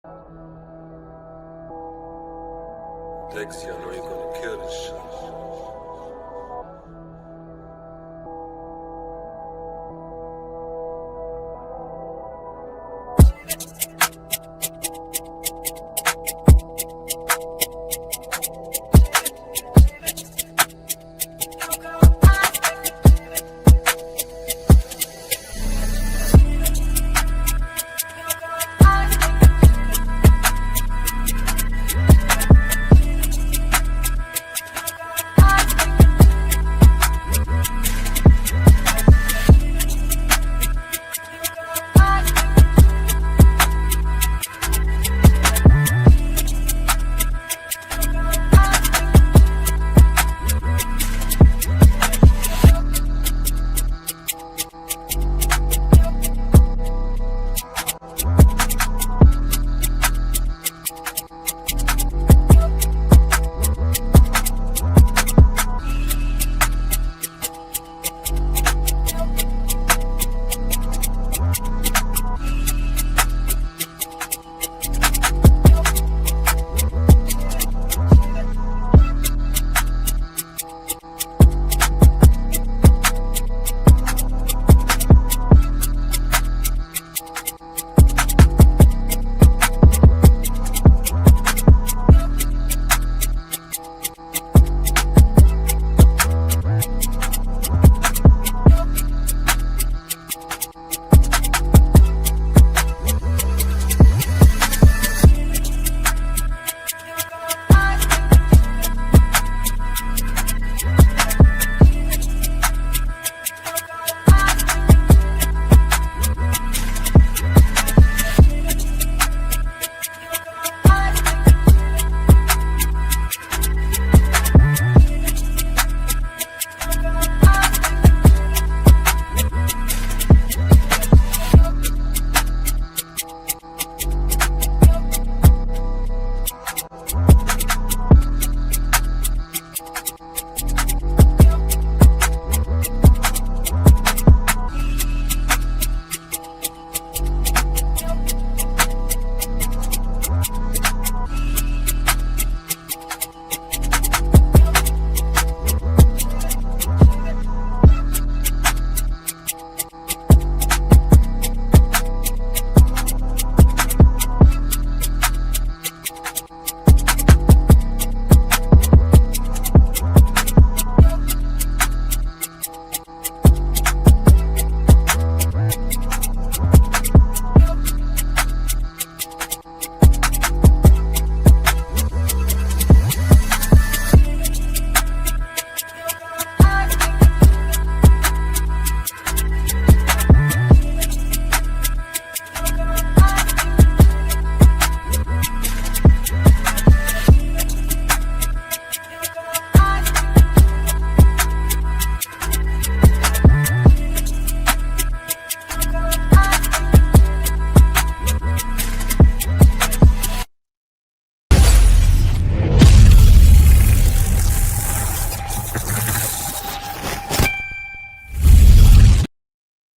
Dexy, I know you're gonna kill this shit.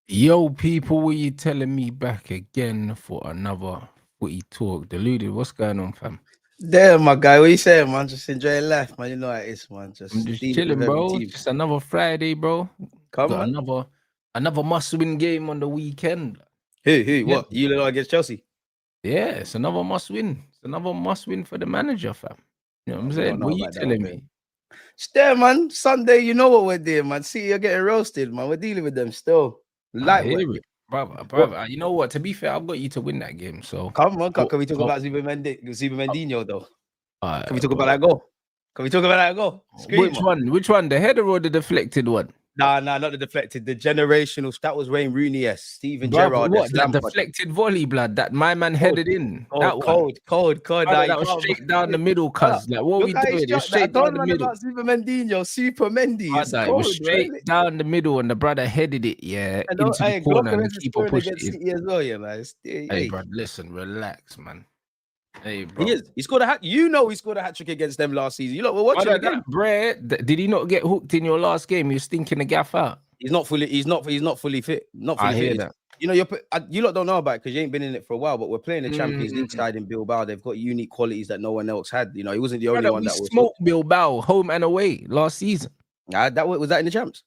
Yo, people, what you telling me back again for another footy talk? Deluded, what's going on, fam? Damn, my guy, what you saying, man? Just enjoying life, man. You know how it is, man. I'm just dealing chilling, with every bro. team. Just another Friday, bro. Come Got on. another must-win game on the weekend. Who? Yeah. What? You lot against Chelsea? Yeah, it's another must-win. It's another must-win for the manager, fam. You know what I'm saying? What you telling me? Still, man. Sunday, you know what we're doing, man. See, you're getting roasted, man. We're dealing with them still. I hear Lightweight. it. Brother, you know what? To be fair, I've got you to win that game. So Come on, can we talk about Mendinho, though? Can we talk about that? that goal? Screamer. Which one? The header or the deflected one? Nah, not the deflected. The generational. That was Wayne Rooney, Steven Bruv, Gerrard. what? That deflected volley, blood. That my man headed in. Cold. That was straight down the middle, cuz. Like, what we doing? It was straight down the middle. Super Mendy. It was straight down the middle, and the brother headed it, into the corner, and the keeper pushed it in. As well, man. Hey, bro, listen, relax, man. Hey, bro. He scored a hat. You know, he scored a hat trick against them last season. You lot were watching again. Did he not get hooked in your last game? You're stinking the gaff out. He's not fully fit. I hear that. You know, you lot don't know about it because you ain't been in it for a while, but we're playing the Champions League side in Bilbao. They've got unique qualities that no one else had. You know, he wasn't the only one we that was. smoked Bilbao home and away last season. Was that in the Champs?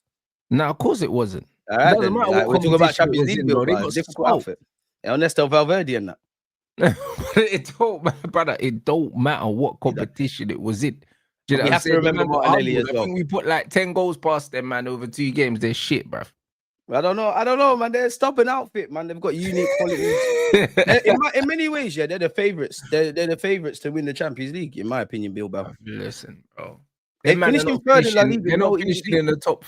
No, of course it wasn't. All right, it doesn't matter what we're talking about competition it Champions was League in, bro. They Bilbao. got Difficult smoked. outfit. Ernesto Valverde and that. It don't matter, brother. It don't matter what competition it was in. Do you know we what have to remember Martinelli as well. I think we put like 10 goals past them, man, over 2 games. They're shit, bruv. I don't know, man. They're a stubborn outfit, man. They've got unique qualities. in many ways, yeah, they're the favourites. They're the favourites to win the Champions League, in my opinion, Bilbao. Listen, bro. They finished in third in La Liga. They're not finishing in the top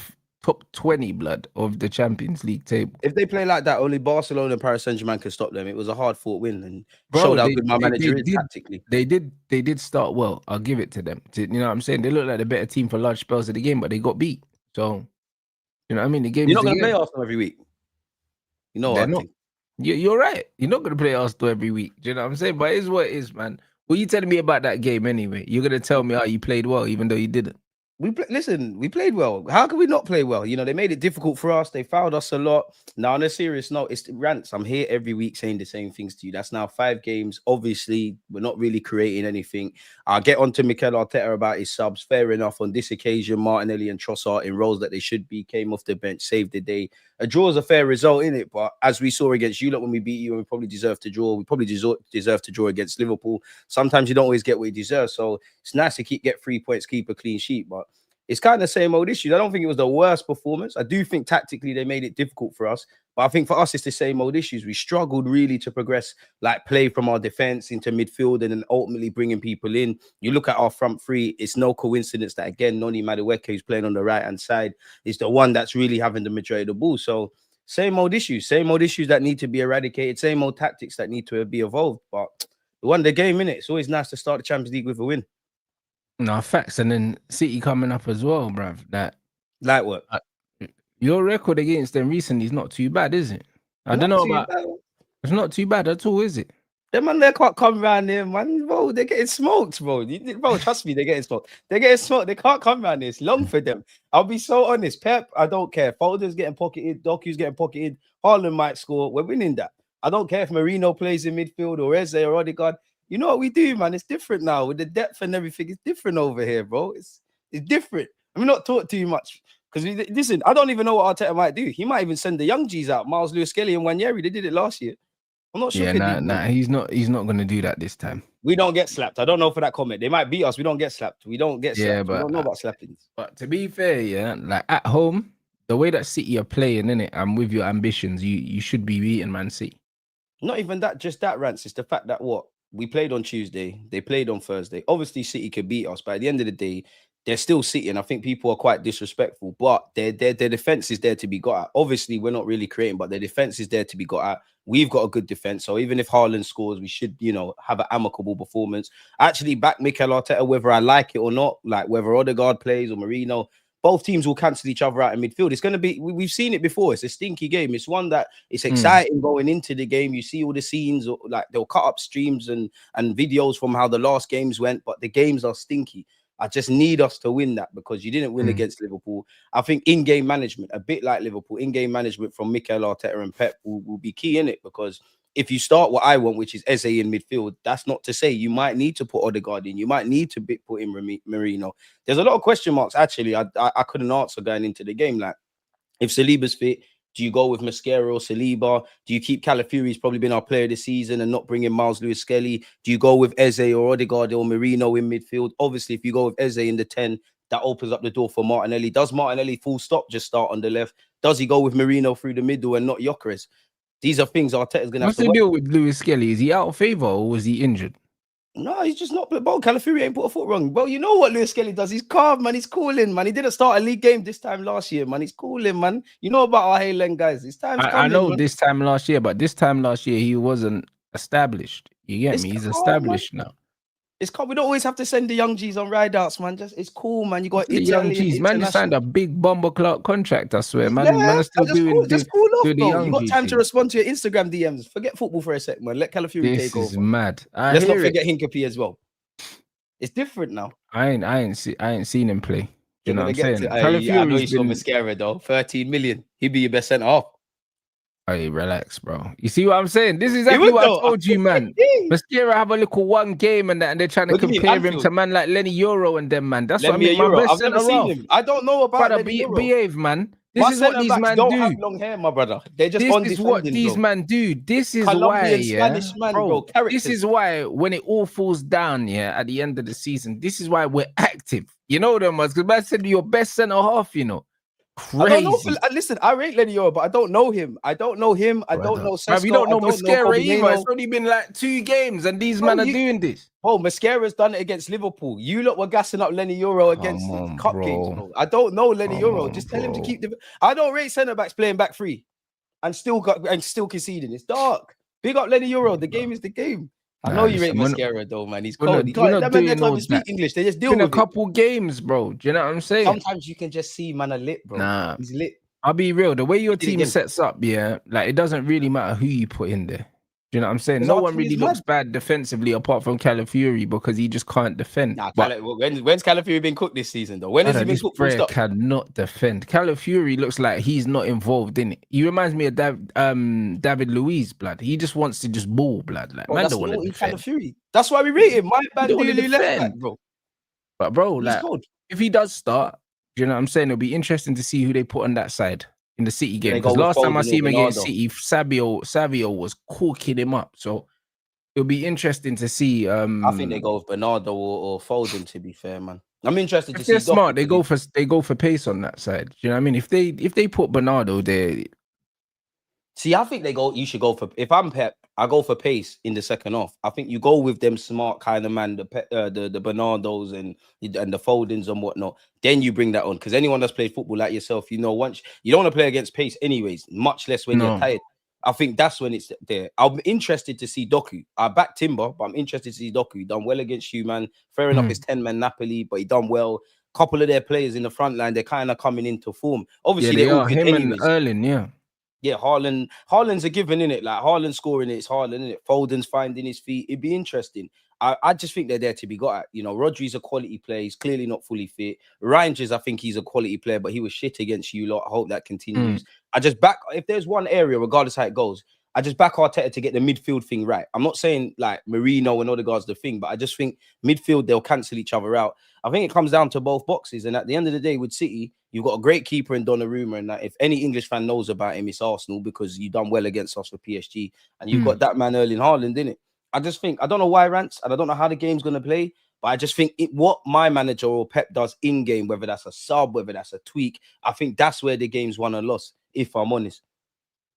20 blood of the Champions League table. If they play like that, only Barcelona and Paris Saint-Germain can stop them. It was a hard-fought win and showed how good my manager is tactically. They did start well. I'll give it to them. You know what I'm saying? They look like the better team for large spells of the game, but they got beat. So, you know what I mean? The game. You're not going to play Arsenal every week. You know what I think? You're right. You're not going to play Arsenal every week. Do you know what I'm saying? But it is what it is, man. What are you telling me about that game anyway? You're going to tell me how you played well, even though you didn't. Listen, we played well. How can we not play well? You know, they made it difficult for us. They fouled us a lot. Now, on a serious note, it's Rants. I'm here every week saying the same things to you. That's now 5 games. Obviously, we're not really creating anything. I'll get on to Mikel Arteta about his subs. Fair enough. On this occasion, Martinelli and Trossard in roles that they should be came off the bench, saved the day. A draw is a fair result in it, but as we saw against you lot when we beat you, and we probably deserve to draw. We probably deserve to draw against Liverpool. Sometimes you don't always get what you deserve. So it's nice to get 3 points, keep a clean sheet, but it's kind of the same old issues. I don't think it was the worst performance. I do think tactically they made it difficult for us. But I think for us, it's the same old issues. We struggled really to progress, like play from our defense into midfield and then ultimately bringing people in. You look at our front three, it's no coincidence that, again, Noni Madueke, who's playing on the right-hand side, is the one that's really having the majority of the ball. So same old issues that need to be eradicated, same old tactics that need to be evolved. But we won the game, innit? It's always nice to start the Champions League with a win. No, facts. And then City coming up as well, bruv. That light work. Your record against them recently is not too bad, is it? I don't know about. It's not too bad at all, is it? Them man, they can't come around here, man. Bro, they're getting smoked, bro. Bro, trust me, they're getting smoked. They're getting smoked. They can't come around here. It's long for them. I'll be so honest. Pep, I don't care. Foden's getting pocketed. Doku's getting pocketed. Haaland might score. We're winning that. I don't care if Marino plays in midfield or Eze or Odegaard. You know what we do, man? It's different now with the depth and everything. It's different over here, bro. It's different. I'm not taught too much because listen, I don't even know what Arteta might do. He might even send the young G's out, Miles Lewis-Skelly and Wanyeri. They did it last year. I'm not sure. Yeah, he's not going to do that this time. We don't get slapped. I don't know for that comment. They might beat us. We don't get slapped. We don't get slapped. Yeah, but we don't know about slappings. But to be fair, yeah, like at home, the way that City are playing, innit, and with your ambitions, you should be beating Man City. Not even that, just that, Rants. It's the fact that we played on Tuesday, they played on Thursday. Obviously, City could beat us, but at the end of the day, they're still City, and I think people are quite disrespectful. But their defense is there to be got at. Obviously, we're not really creating, but their defense is there to be got at. We've got a good defense, so even if Haaland scores, we should, have an amicable performance. Actually, back Mikel Arteta, whether I like it or not, like whether Odegaard plays or Marino, both teams will cancel each other out in midfield. It's going to be, we've seen it before. It's a stinky game. It's one that it's exciting going into the game. You see all the scenes, like they'll cut up streams and videos from how the last games went, but the games are stinky. I just need us to win that because you didn't win against Liverpool. I think in-game management, a bit like Liverpool, in-game management from Mikel Arteta and Pep will be key in it, because if you start what I want, which is Eze in midfield, that's not to say you might need to put Odegaard in. You might need to put in Marino. There's a lot of question marks, actually, I couldn't answer going into the game. Like, if Saliba's fit, do you go with Mascara or Saliba? Do you keep Calafiori? He's probably been our player this season, and not bring in Miles Lewis-Skelly? Do you go with Eze or Odegaard or Marino in midfield? Obviously, if you go with Eze in the 10, that opens up the door for Martinelli. Does Martinelli full stop just start on the left? Does he go with Marino through the middle and not Gyökeres? These are things Arteta's going to have to What's the deal with Lewis-Skelly? Is he out of favour or was he injured? No, he's just not. Bro, Calafiori ain't put a foot wrong. Bro, you know what Lewis-Skelly does? He's calm, man. He's cooling, man. He didn't start a league game this time last year, man. He's cooling, man. You know about our Highland guys. This time's coming, I know, man. this time last year, but this time last year he wasn't established. You get me? He's established now. It's cool. We don't always have to send the young G's on ride outs, man. It's cool, man. You got the young G's, man. You signed a big bomber clock contract, I swear, man. Yeah, man are still doing just cool off, the bro. young You got time G to respond to your Instagram DMs. Forget football for a sec, man. Let Calafiori take over. This is mad. Let's not forget Hincapie as well. It's different now. I ain't seen him play. You know what I'm saying? I know you saw Mascara though. 13 million. He'd be your best centre half. Hey, relax, bro. You see what I'm saying? This is He exactly would what I though. told you, man. Mascara have a little one game and that, and they're trying to What do you mean, compare him Anfield? to man like Lenny Euro and them, man. That's what I Lend me a mean. My euro. best I've never centre seen off. him. I don't know about Brother, Lenny Euro. behave, man. This My is what centre these backs man don't do. have long hair, my brother. They're just This on is what defending, these bro. man do. This is Colombian, why, Spanish man, bro. This Characters. is why when it all falls down, at the end of the season, this is why we're active. You know them ones, because man said your best centre half, I don't know. Crazy. Listen, I rate Lenny Euro, but I don't know him. I don't know him. I don't know Bruv, you Sesko. don't I know don't know Mascara either. Combineno. It's only been like 2 games, and these Bro, men are doing this. Oh, Mascara's done it against Liverpool. You lot were gassing up Lenny Euro against Come on, cup bro. games, bro. I don't know Lenny Come Euro. on, Just tell him to bro. keep the. I don't rate centre backs playing back three and still conceding. It's dark. Big up Lenny Euro. The game is the game. I know you rate Mascara though, man. He's cold. He can't. That man can't even speak English. They just deal with a couple games, bro. Do you know what I'm saying? Sometimes you can just see man are lit, bro. Nah, he's lit. I'll be real. The way your team sets up, like it doesn't really matter who you put in there. Do you know what I'm saying? No one really looks bad defensively apart from Calafiori because he just can't defend. Nah, when's Calafiori been cooked this season though? When has he been cooked? This cannot defend. Calafiori looks like he's not involved in it. He reminds me of David Luiz, blood. He just wants to just ball, blood. Like, man, don't want to defend. Calafiori. That's why we rate him. My bad, left back, bro. But bro, like, if he does start, you know what I'm saying? It'll be interesting to see who they put on that side in the City game. Because last time I see him against City, Savio was cooking him up. So it'll be interesting to see. I think they go with Bernardo or Foden. To be fair, man, I'm interested to see. They're smart. They go for pace on that side. Do you know what I mean? If they put Bernardo there. See, I think you should go for. If I'm Pep, I go for pace in the second half. I think you go with them smart kind of man, the Bernardos and the Fodens and whatnot. Then you bring that on because anyone that's played football like yourself, once you don't want to play against pace, anyways. Much less when you're tired. I think that's when it's there. I'm interested to see Doku. I back Timber, but I'm interested to see Doku. He done well against you, man. Fair enough, it's 10-man Napoli, but he done well. Couple of their players in the front line, they're kind of coming into form. Obviously, they are. Him anyways. And Erling, Yeah, Haaland's a given in it. Like Haaland scoring it's Haaland in it. Foden's finding his feet. It'd be interesting. I just think they're there to be got at. Rodri's a quality player. He's clearly not fully fit. Rangers, I think he's a quality player, but he was shit against you lot. I hope that continues. I just back if there's one area, regardless how it goes, I just back Arteta to get the midfield thing right. I'm not saying like Marino and Odegaard's the thing, but I just think midfield they'll cancel each other out. I think it comes down to both boxes, and at the end of the day, with City, you've got a great keeper in Donnarumma, and that if any English fan knows about him, it's Arsenal because you've done well against us for PSG, and you've got that man Erling Haaland in it. I just think I don't know why Rants, and I don't know how the game's gonna play, but I just think what my manager or Pep does in game, whether that's a sub, whether that's a tweak, I think that's where the game's won or lost. If I'm honest,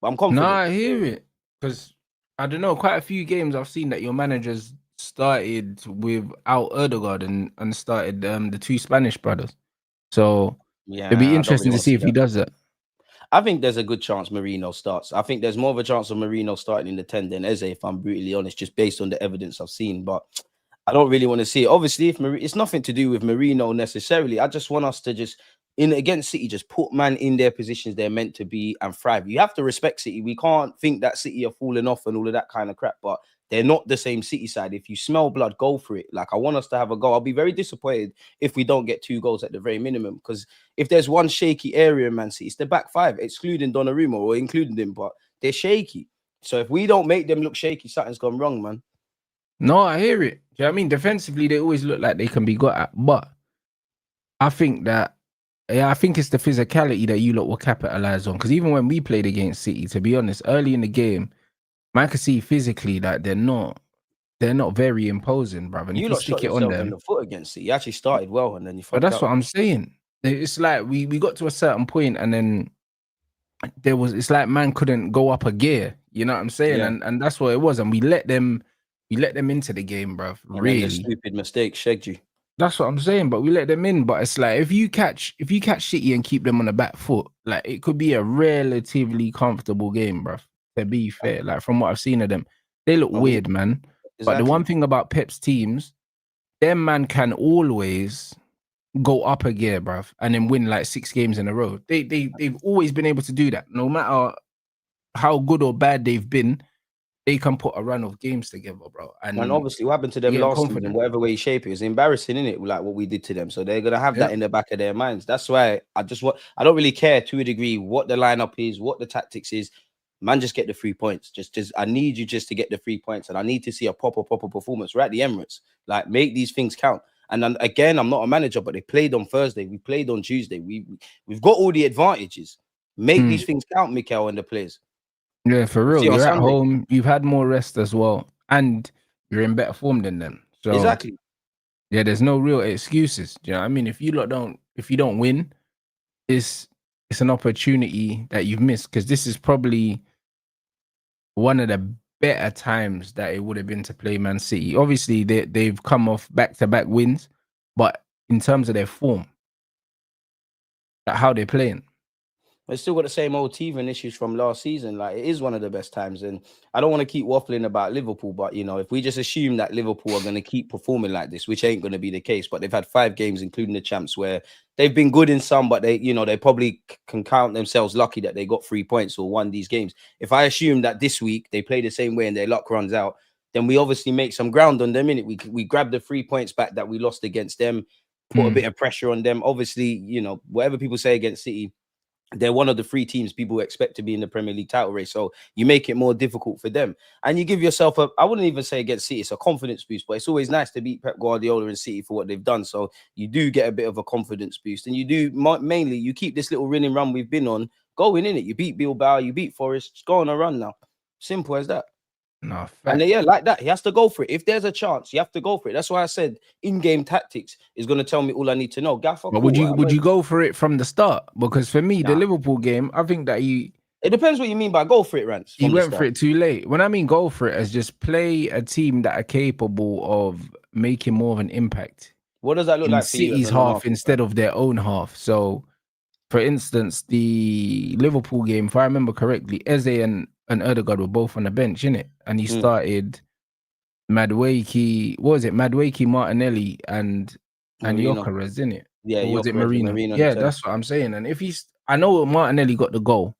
but I'm confident. No, I hear it because I don't know. Quite a few games I've seen that your managers started without Odegaard and started the 2 Spanish brothers. So it'd be interesting to see if he does that. I think there's a good chance Marino starts. I think there's more of a chance of Marino starting in the 10 than Eze, if I'm brutally honest, just based on the evidence I've seen. But I don't really want to see it. Obviously, it's nothing to do with Marino necessarily. I just want us to just, against City, just put man in their positions they're meant to be and thrive. You have to respect City. We can't think that City are falling off and all of that kind of crap, but they're not the same City side. If you smell blood, go for it. Like, I want us to have a go. I'll be very disappointed if we don't get 2 goals at the very minimum, because if there's one shaky area in Man City, it's the back 5, excluding Donnarumma or including them, but they're shaky. So if we don't make them look shaky, something's gone wrong, man. No, I hear it. Do you know what I mean? Defensively, they always look like they can be got at, but I think that, I think it's the physicality that you lot will capitalize on, because even when we played against City, to be honest, early in the game, man could see physically that they're not very imposing, brother. And you lot stick it on them in the foot against it. You actually started well, and then you. But that's what I'm saying. It's like we got to a certain point, and then it's like man couldn't go up a gear. You know what I'm saying? Yeah. And that's what it was. And we let them into the game, bruv. Really the stupid mistake shagged you. That's what I'm saying. But we let them in. But it's like if you catch City and keep them on the back foot, like it could be a relatively comfortable game, bruv. To be fair, like from what I've seen of them, they look weird, man. Exactly. But the one thing about Pep's teams, them man can always go up a gear, bruv, and then win like 6 games in a row. They've always been able to do that. No matter how good or bad they've been, they can put a run of games together, bro. And obviously, what happened to them last season, whatever way, shape, it was embarrassing, innit? Like what we did to them. So they're gonna have that in the back of their minds. That's why I don't really care to a degree what the lineup is, what the tactics is. Man, just get the 3 points. Just I need you just to get the 3 points, and I need to see a proper performance. We're at the Emirates. Like, make these things count. And then again, I'm not a manager, but they played on Thursday. We played on Tuesday. We've got all the advantages. Make these things count, Mikel and the players. Yeah, for We'll real. see on You're at Sunday. home. You've had more rest as well, and you're in better form than them. So Exactly. yeah, there's no real excuses. Do you know what I mean? If you don't win, it's an opportunity that you've missed, because this is probably one of the better times that it would have been to play Man City. Obviously, they've come off back-to-back wins, but in terms of their form, like how they're playing, It's still got the same old teething issues from last season. Like, it is one of the best times. And I don't want to keep waffling about Liverpool, but, you know, if we just assume that Liverpool are going to keep performing like this, which ain't going to be the case, but they've had 5 games, including the champs, where they've been good in some, but they, you know, they probably can count themselves lucky that they got 3 points or won these games. If I assume that this week they play the same way and their luck runs out, then we obviously make some ground on them, innit? We grab the 3 points back that we lost against them, put a bit of pressure on them. Obviously, you know, whatever people say against City, they're one of the 3 teams people expect to be in the Premier League title race. So you make it more difficult for them. And you give yourself I wouldn't even say against City, it's a confidence boost, but it's always nice to beat Pep Guardiola and City for what they've done. So you do get a bit of a confidence boost. And you do, mainly, you keep this little winning run we've been on going in it. You beat Bilbao, you beat Forest, just go on a run now. Simple as that. no, And yeah, like that, he has to go for it. If there's a chance, you have to go for it. That's why I said in-game tactics is going to tell me all I need to know. Gaffer, but cool, would you go for it from the start? Because for me, the Nah. Liverpool game, I think that It depends what you mean by go for it, Rants. he went for it too late. When I mean go for it, as just play a team that are capable of making more of an impact What does that look in like for you? City's half instead of their own half. So, for instance, the Liverpool game, if I remember correctly, Eze and Erdegaard were both on the bench, innit? And he started Madueke, what was it? Madueke, Martinelli, and Gyökeres, innit? Yeah, Or was it Gyökeres, Marino? Marino Yeah, that's what I'm saying. And if I know Martinelli got the goal,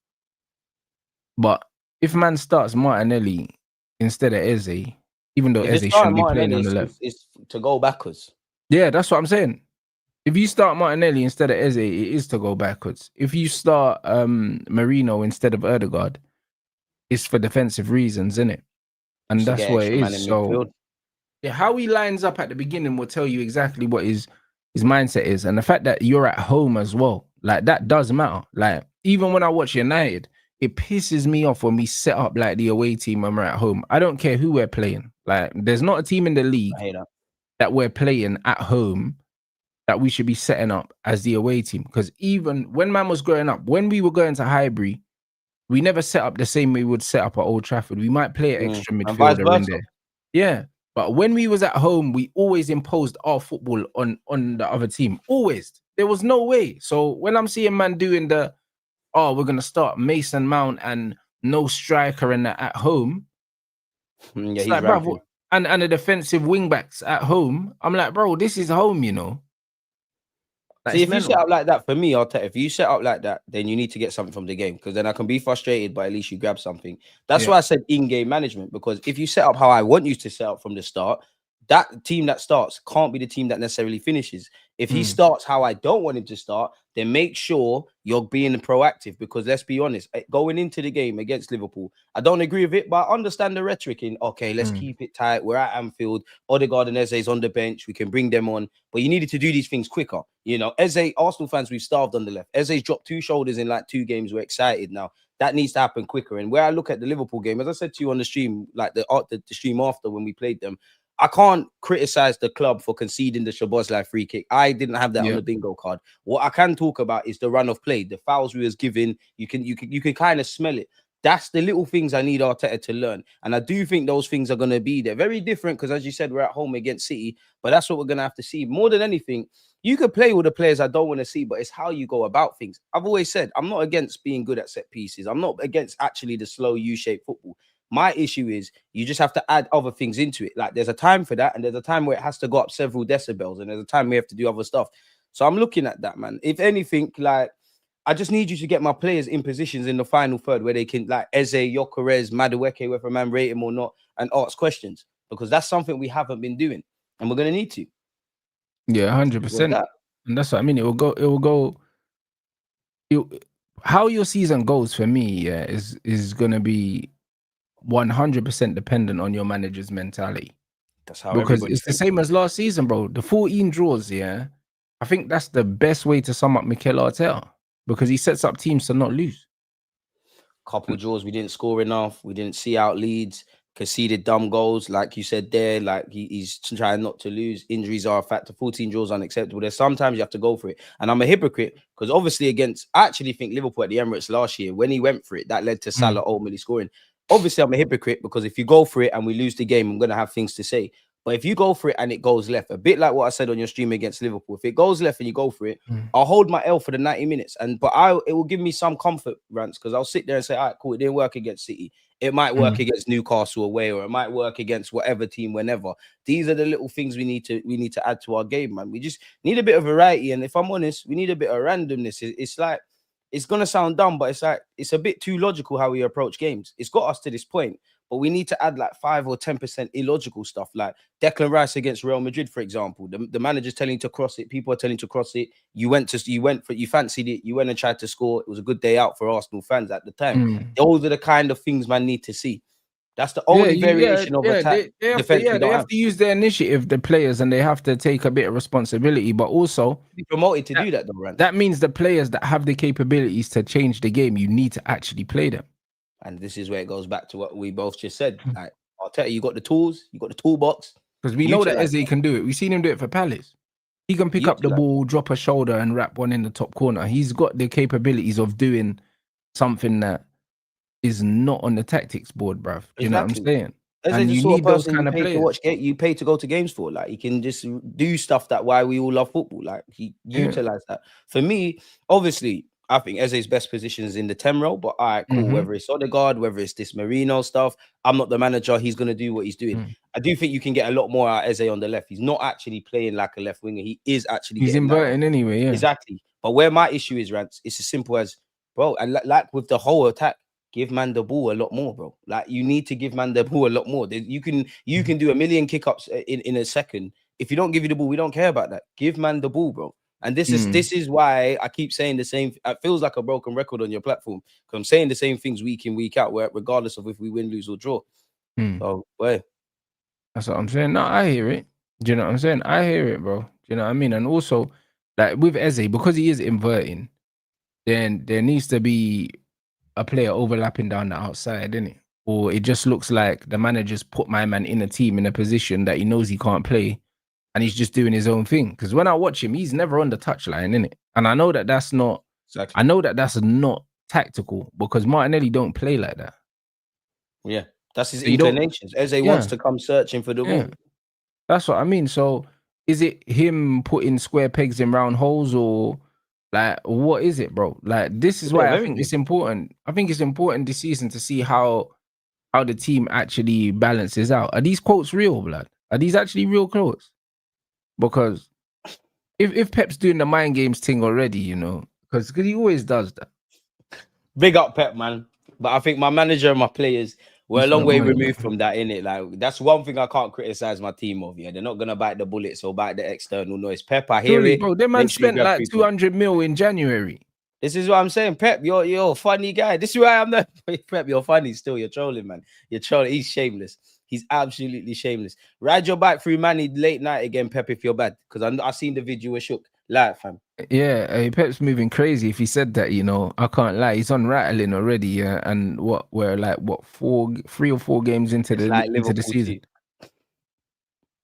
but if man starts Martinelli instead of Eze, even though Eze shouldn't be playing on the left, it's to go backwards. yeah, that's what I'm saying. If you start Martinelli instead of Eze, it is to go backwards. If you start Marino instead of Erdegaard, it's for defensive reasons, isn't it? And Just to that's get what it extra man is. in So midfield. yeah, how he lines up at the beginning will tell you exactly what his mindset is. And the fact that you're at home as well, like that does matter. Like, even when I watch United, it pisses me off when we set up like the away team when we're at home. I don't care who we're playing. Like, there's not a team in the league I hate that we're playing at home that we should be setting up as the away team. Because even when man was growing up, when we were going to Highbury, we never set up the same way we would set up at Old Trafford. We might play an extra And vice midfielder in versa. there. Yeah. But when we was at home, we always imposed our football on the other team. Always. There was no way. So when I'm seeing man doing we're going to start Mason Mount and no striker and that at home. Yeah, It's he's like, ramping. bro, and the defensive wing backs at home. I'm like, bro, this is home, you know. See, if you set up like that, for me, if you set up like that, then you need to get something from the game, because then I can be frustrated, but at least you grab something. That's why I said in-game management, because if you set up how I want you to set up from the start, that team that starts can't be the team that necessarily finishes. If he starts how I don't want him to start, then make sure you're being proactive, because let's be honest, going into the game against Liverpool, I don't agree with it, but I understand the rhetoric in, okay, let's keep it tight. We're at Anfield. Odegaard and Eze's on the bench. We can bring them on, but you needed to do these things quicker. You know, Eze, Arsenal fans, we've starved on the left. Eze's dropped 2 shoulders in like 2 games. We're excited now. That needs to happen quicker. And where I look at the Liverpool game, as I said to you on the stream, like the stream after when we played them, I can't criticize the club for conceding the Szoboszlai free kick. I didn't have that on the bingo card. What I can talk about is the run of play, the fouls we was given. You can kind of smell it. That's the little things I need Arteta to learn. And I do think those things are going to be there. Very different, because as you said, we're at home against City, but that's what we're going to have to see. More than anything, you could play with the players I don't want to see, but it's how you go about things. I've always said, I'm not against being good at set pieces. I'm not against actually the slow U-shaped football. My issue is you just have to add other things into it. Like, there's a time for that, and there's a time where it has to go up several decibels, and there's a time we have to do other stuff. So I'm looking at that, man. If anything, like, I just need you to get my players in positions in the final third where they can, like Eze, Gyökeres, Madueke, whether a man rate him or not, and ask questions, because that's something we haven't been doing, and we're going to need to. Yeah, 100%. And that's what I mean. how your season goes for me, yeah, is gonna be 100% dependent on your manager's mentality. That's how Because everybody it's the thinks. same as last season, bro. The 14 draws, yeah. I think that's the best way to sum up Mikel Arteta because he sets up teams to not lose. Couple draws, we didn't score enough. We didn't see out leads. Conceded dumb goals, like you said there. Like he's trying not to lose. Injuries are a factor. 14 draws unacceptable. There's sometimes you have to go for it. And I'm a hypocrite because obviously I actually think Liverpool at the Emirates last year, when he went for it, that led to Salah ultimately scoring. Obviously, I'm a hypocrite because if you go for it and we lose the game, I'm gonna have things to say. But if you go for it and it goes left, a bit like what I said on your stream against Liverpool, if it goes left and you go for it, I'll hold my L for the 90 minutes. But it will give me some comfort, Rants, because I'll sit there and say, all right, cool, it didn't work against City. It might work against Newcastle away, or it might work against whatever team whenever. These are the little things we need to add to our game, man. We just need a bit of variety. And if I'm honest, we need a bit of randomness. It's like, it's gonna sound dumb, but it's like it's a bit too logical how we approach games. It's got us to this point, but we need to add like 5 or 10% illogical stuff, like Declan Rice against Real Madrid, for example. The manager's telling you to cross it, people are telling you to cross it. You fancied it, you went and tried to score. It was a good day out for Arsenal fans at the time. Those are the kind of things man need to see. That's the only variation of attack. They have to use their initiative, the players, and they have to take a bit of responsibility. But also, be promoted to do that, though, Rant. That means the players that have the capabilities to change the game, you need to actually play them. And this is where it goes back to what we both just said. Like, Arteta, you got the tools, you got the toolbox. Because we know that Eze can do it. We've seen him do it for Palace. He can pick up the ball, drop a shoulder, and wrap one in the top corner. He's got the capabilities of doing something that is not on the tactics board, bruv. You know what I'm saying? And you need those kind of players. You pay to go to games for. Like, he can just do stuff that why we all love football. Like, he utilize that. For me, obviously, I think Eze's best position is in the 10 role, but all right, cool. Whether it's Odegaard, whether it's this Marino stuff, I'm not the manager. He's going to do what he's doing. I do think you can get a lot more out of Eze on the left. He's not actually playing like a left winger. He is actually he's inverting anyway, yeah. Exactly. But where my issue is, Rants, it's as simple as, bro, and like with the whole attack, give man the ball a lot more, bro. Like, you need to give man the ball a lot more. You can do a million kick-ups in a second. If you don't give you the ball, we don't care about that. Give man the ball, bro. And this is why I keep saying the same. It feels like a broken record on your platform because I'm saying the same things week in, week out, regardless of if we win, lose, or draw. So, that's what I'm saying. No, I hear it. Do you know what I'm saying? I hear it, bro. Do you know what I mean? And also, like with Eze, because he is inverting, then there needs to be a player overlapping down the outside, innit? Or it just looks like the manager's put my man in a team in a position that he knows he can't play, and he's just doing his own thing. Because when I watch him, he's never on the touchline, innit? And I know that that's not. Exactly. I know that that's not tactical because Martinelli don't play like that. Yeah, that's his inclinations. Eze wants to come searching for the ball. That's what I mean. So is it him putting square pegs in round holes, or like what is it, bro? Like, this is why I think it's important. I think it's important this season to see how the team actually balances out. Are these quotes real, blood? Are these actually real quotes? Because if Pep's doing the mind games thing already, you know, because he always does that. Big up Pep, man. But I think my manager and my players were a long way removed from that, innit? Like, that's one thing I can't criticize my team of. Yeah, they're not gonna bite the bullets or bite the external noise. Pep, I hear it. Bro, that man spent like 200 mil in January. This is what I'm saying. Pep, you're a funny guy. This is why I'm not. Pep, you're funny still. You're trolling, man. You're trolling. He's shameless. He's absolutely shameless. Ride your bike through Manny late night again, Pep, if you're bad. Because I seen the video where shook. Live, fam. Yeah, Pep's moving crazy. If he said that, you know, I can't lie. He's on rattling already. Yeah, and we're like 3 or 4 games into the season.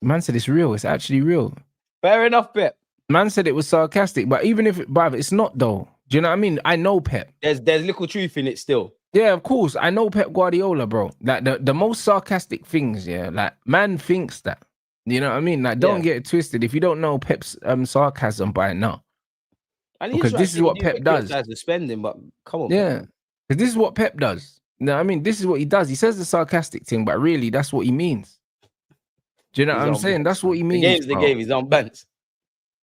Man said it's real. It's actually real. Fair enough, Pep. Man said it was sarcastic, but even if it's not though. Do you know what I mean? I know Pep. There's little truth in it still. Yeah, of course. I know Pep Guardiola, bro. Like the most sarcastic things, yeah. Like, man thinks that. You know what I mean? Like, don't get it twisted. If you don't know Pep's sarcasm by now. And because this is what Pep does. The spending, but come on. Yeah. Because this is what Pep does. You know what I mean? This is what he does. He says the sarcastic thing, but really that's what he means. Do you know what I'm saying? That's what he means. The game's the game. He's on bench.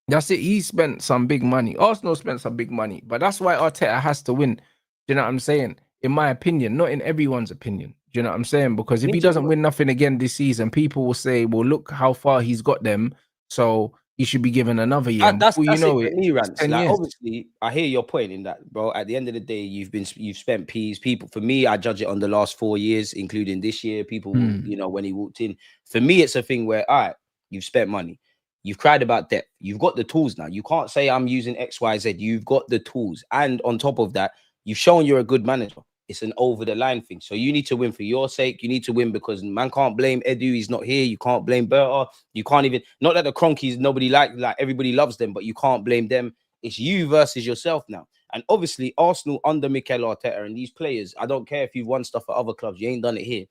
That's it. He spent some big money. Arsenal spent some big money, but that's why Arteta has to win. Do you know what I'm saying? In my opinion, not in everyone's opinion. Do you know what I'm saying? Because if he doesn't win nothing again this season, people will say, well, look how far he's got them. So he should be given another year. And That's before you know it it, for me, it's Rants. 10 Like, years. obviously, I hear your point in that, bro. At the end of the day, you've spent peas. People, for me, I judge it on the last 4 years, including this year. People, you know, when he walked in. For me, it's a thing where, all right, you've spent money. You've cried about debt. You've got the tools now. You can't say I'm using X, Y, Z. You've got the tools. And on top of that, you've shown you're a good manager. It's an over the line thing. So you need to win for your sake. You need to win because man can't blame Edu. He's not here. You can't blame Berta. You can't even, not that the Cronkies, nobody like everybody loves them, but you can't blame them. It's you versus yourself now. And obviously, Arsenal under Mikel Arteta and these players, I don't care if you've won stuff at other clubs, you ain't done it here.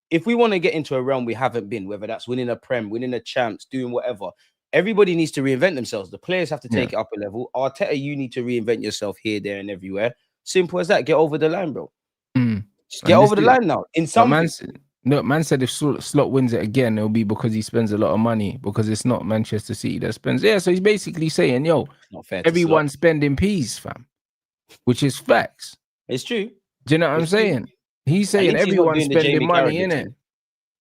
If we want to get into a realm we haven't been, whether that's winning a Prem, winning a Champs, doing whatever, everybody needs to reinvent themselves. The players have to take it up a level. Arteta, you need to reinvent yourself here, there, and everywhere. Simple as that. Get over the line, bro. Just get over the line now. In some man said if Slot wins it again, it'll be because he spends a lot of money because it's not Manchester City that spends. Yeah, so he's basically saying, yo, everyone's spending peas, fam, which is facts. It's true. Do you know what I'm saying? He's saying everyone's spending money in it.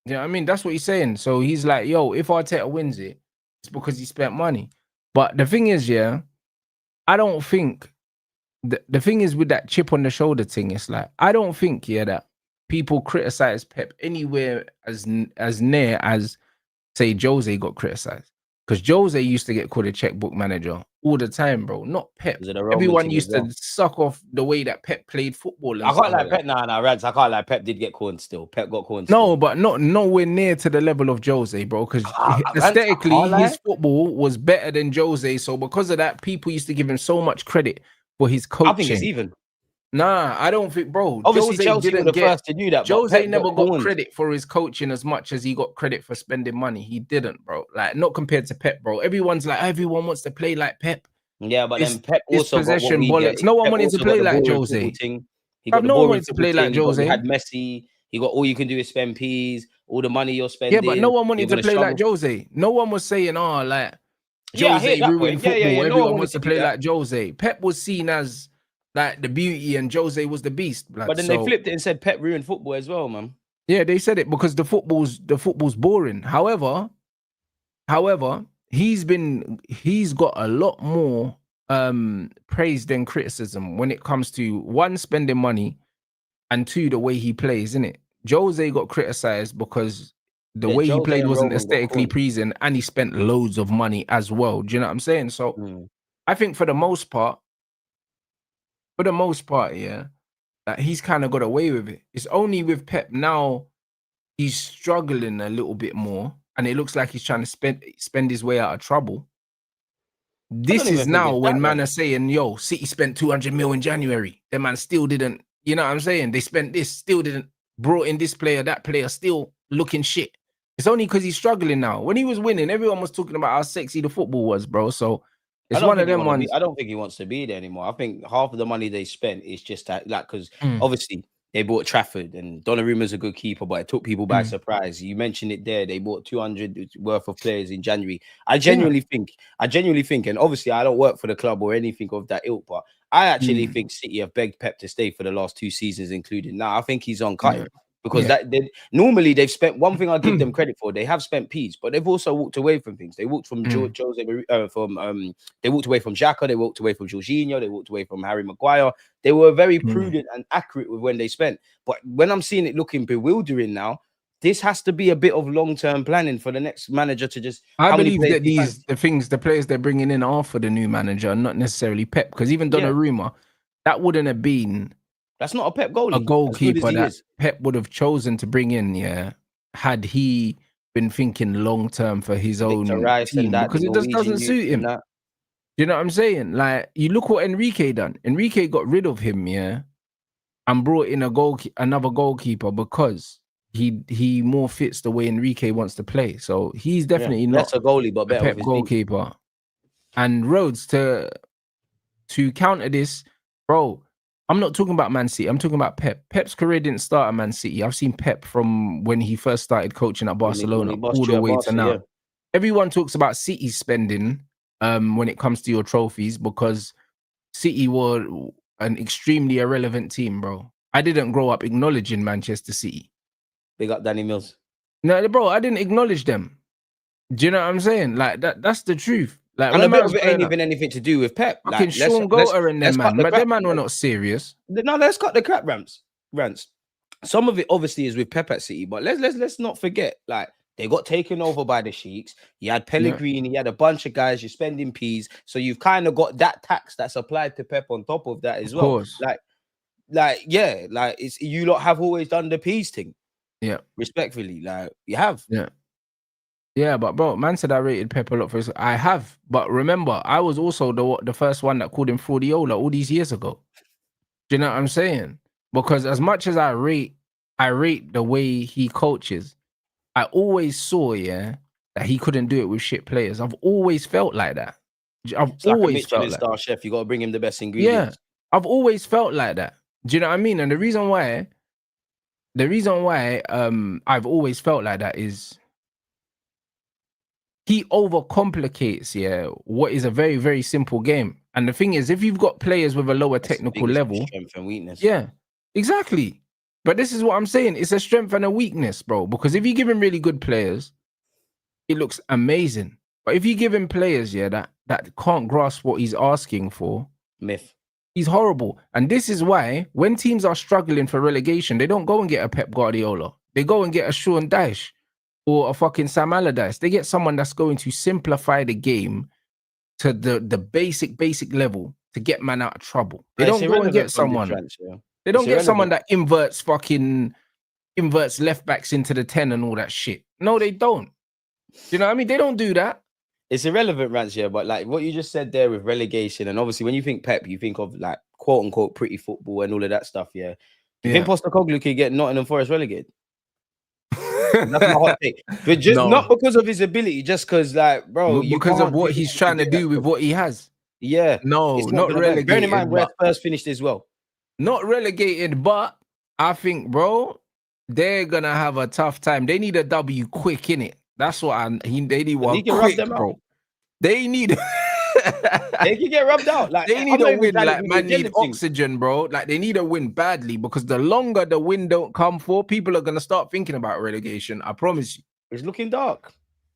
You know what I mean? That's what he's saying. So he's like, yo, if Arteta wins it, it's because he spent money. But the thing is, yeah, I don't think the thing is with that chip on the shoulder thing, it's like, I don't think, yeah, that people criticize Pep anywhere as near as, say, Jose got criticized. Because Jose used to get called a checkbook manager all the time, bro. Not Pep. Everyone used to suck off the way that Pep played football. I can't like Pep. Nah, Rants. I can't like Pep. Did get corned still. Pep got corned. No, but not nowhere near to the level of Jose, bro. Because aesthetically, his football was better than Jose. So because of that, people used to give him so much credit for his coaching. I think it's even. Nah, I don't think, bro. Obviously, Chelsea were the first to do that. Jose never got credit for his coaching as much as he got credit for spending money. He didn't, bro. Like, not compared to Pep, bro. Everyone's like, everyone wants to play like Pep. Yeah, but then Pep also possession bollocks. No one wanted to play like Jose. He got no one wanted to play like Jose. He had Messi. He got all you can do is spend peas. All the money you're spending. Yeah, but no one wanted to play like Jose. No one was saying, oh, like Jose ruined football. Everyone wants to play like Jose. Pep was seen as like the beauty and Jose was the beast. Blood. But then they flipped it and said Pep ruined football as well, man. Yeah, they said it because the football's boring. However, he's got a lot more praise than criticism when it comes to one, spending money, and two, the way he plays, innit? Jose got criticized because the way he played wasn't aesthetically pleasing and he spent loads of money as well. Do you know what I'm saying? So I think for the most part, yeah, that he's kind of got away with it. It's only with Pep now he's struggling a little bit more, and it looks like he's trying to spend his way out of trouble. This is now when man are saying, yo, City spent 200 mil in January. The man still didn't, you know what I'm saying? They spent this, still didn't, brought in this player, that player, still looking shit. It's only because he's struggling now. When he was winning, everyone was talking about how sexy the football was, bro. So it's one of them ones. I don't think he wants to be there anymore. I think half of the money they spent is just that, like, because obviously they bought Trafford and Donnarumma's a good keeper, but it took people by surprise. You mentioned it there. They bought 200 worth of players in January. I genuinely think, and obviously I don't work for the club or anything of that ilk, but I actually think City have begged Pep to stay for the last 2 seasons, including now. I think he's on cutting. Because normally they've spent, one thing I give them credit for, they have spent peas, but they've also walked away from things. They walked from they walked away from Xhaka, they walked away from Jorginho, they walked away from Harry Maguire. They were very prudent and accurate with when they spent. But when I'm seeing it looking bewildering now, this has to be a bit of long-term planning for the next manager to just. I believe that the players they're bringing in are for the new manager, not necessarily Pep. Because even Donnarumma, that wouldn't have been. That's not a Pep goalie. A goalkeeper that Pep would have chosen to bring in, had he been thinking long term for his own team, because it just doesn't suit him. You know what I'm saying? Like, you look what Enrique done. Enrique got rid of him, and brought in another goalkeeper because he more fits the way Enrique wants to play. So he's definitely not a goalie, but better Pep goalkeeper. And Rhodes to counter this, bro. I'm not talking about Man City. I'm talking about Pep. Pep's career didn't start at Man City. I've seen Pep from when he first started coaching at Barcelona all the way to now. Everyone talks about City spending when it comes to your trophies because City were an extremely irrelevant team, bro. I didn't grow up acknowledging Manchester City. Big up Danny Mills. No, bro, I didn't acknowledge them. Do you know what I'm saying? Like that's the truth. Like And when a bit man's of it ain't growing up, even anything to do with Pep. fucking Like let's Sean let's Goater and them let's cut man, the but them crap. man were not serious. No, let's cut the crap rants. Some of it obviously is with Pep at City, but let's not forget, like they got taken over by the Sheiks. You had Yeah, Pellegrini, you had a bunch of guys. You're spending peas, so you've kind of got that tax that's applied to Pep on top of that as of well. course. Yeah, like it's you lot have always done the peas thing, Yeah, respectfully. Like you have. yeah. Yeah, but bro, man said I rated Pep a lot for his. I have, but remember, I was also the first one that called him Fraudiola all these years ago. Do you know what I'm saying? Because as much as I rate the way he coaches. I always saw, yeah, that he couldn't do it with shit players. I've always felt like that. I've It's like a always felt Michelin like, star chef. You got to bring him the best yeah, ingredients. I've always felt like that. Do you know what I mean? And the reason why, I've always felt like that is he overcomplicates, yeah, what is a very, very simple game. And the thing is, if you've got players with a lower That's the technical biggest level, strength and weakness. yeah, exactly. But this is what I'm saying. It's a strength and a weakness, bro. Because if you give him really good players, it looks amazing. But if you give him players, yeah, that can't grasp what he's asking for, Myth. he's horrible. And this is why when teams are struggling for relegation, they don't go and get a Pep Guardiola. They go and get a Sean Dyche or a fucking Sam Allardyce. They get someone that's going to simplify the game to the basic level to get man out of trouble. They It's don't go and irrelevant get from this someone. rants, yeah. They It's don't get someone irrelevant. that inverts left backs into the 10 and all that shit. No, they don't. You know what I mean? They don't do that. It's irrelevant rants, yeah. But like what you just said there with relegation, and obviously when you think Pep, you think of like quote unquote pretty football and all of that stuff, yeah. Do you think Postecoglou could get Nottingham Forest relegated? That's my hot take. But just No. not because of his ability, just because like, bro, you Because of can't what do he's that trying to that do with stuff. what he has. Yeah, No, it's not gonna bearing in relegated, mind where but Spurs finished as well. not relegated, but I think, bro, they're gonna have a tough time. They need a W quick, innit? That's what they need But he one can rub quick, them out. bro. They need They can get rubbed out. Like they need I'm a not even win, trying to like do the man need agenda thing. oxygen, bro. Like they need a win badly because the longer the win don't come for, people are gonna start thinking about relegation. I promise you. It's looking dark.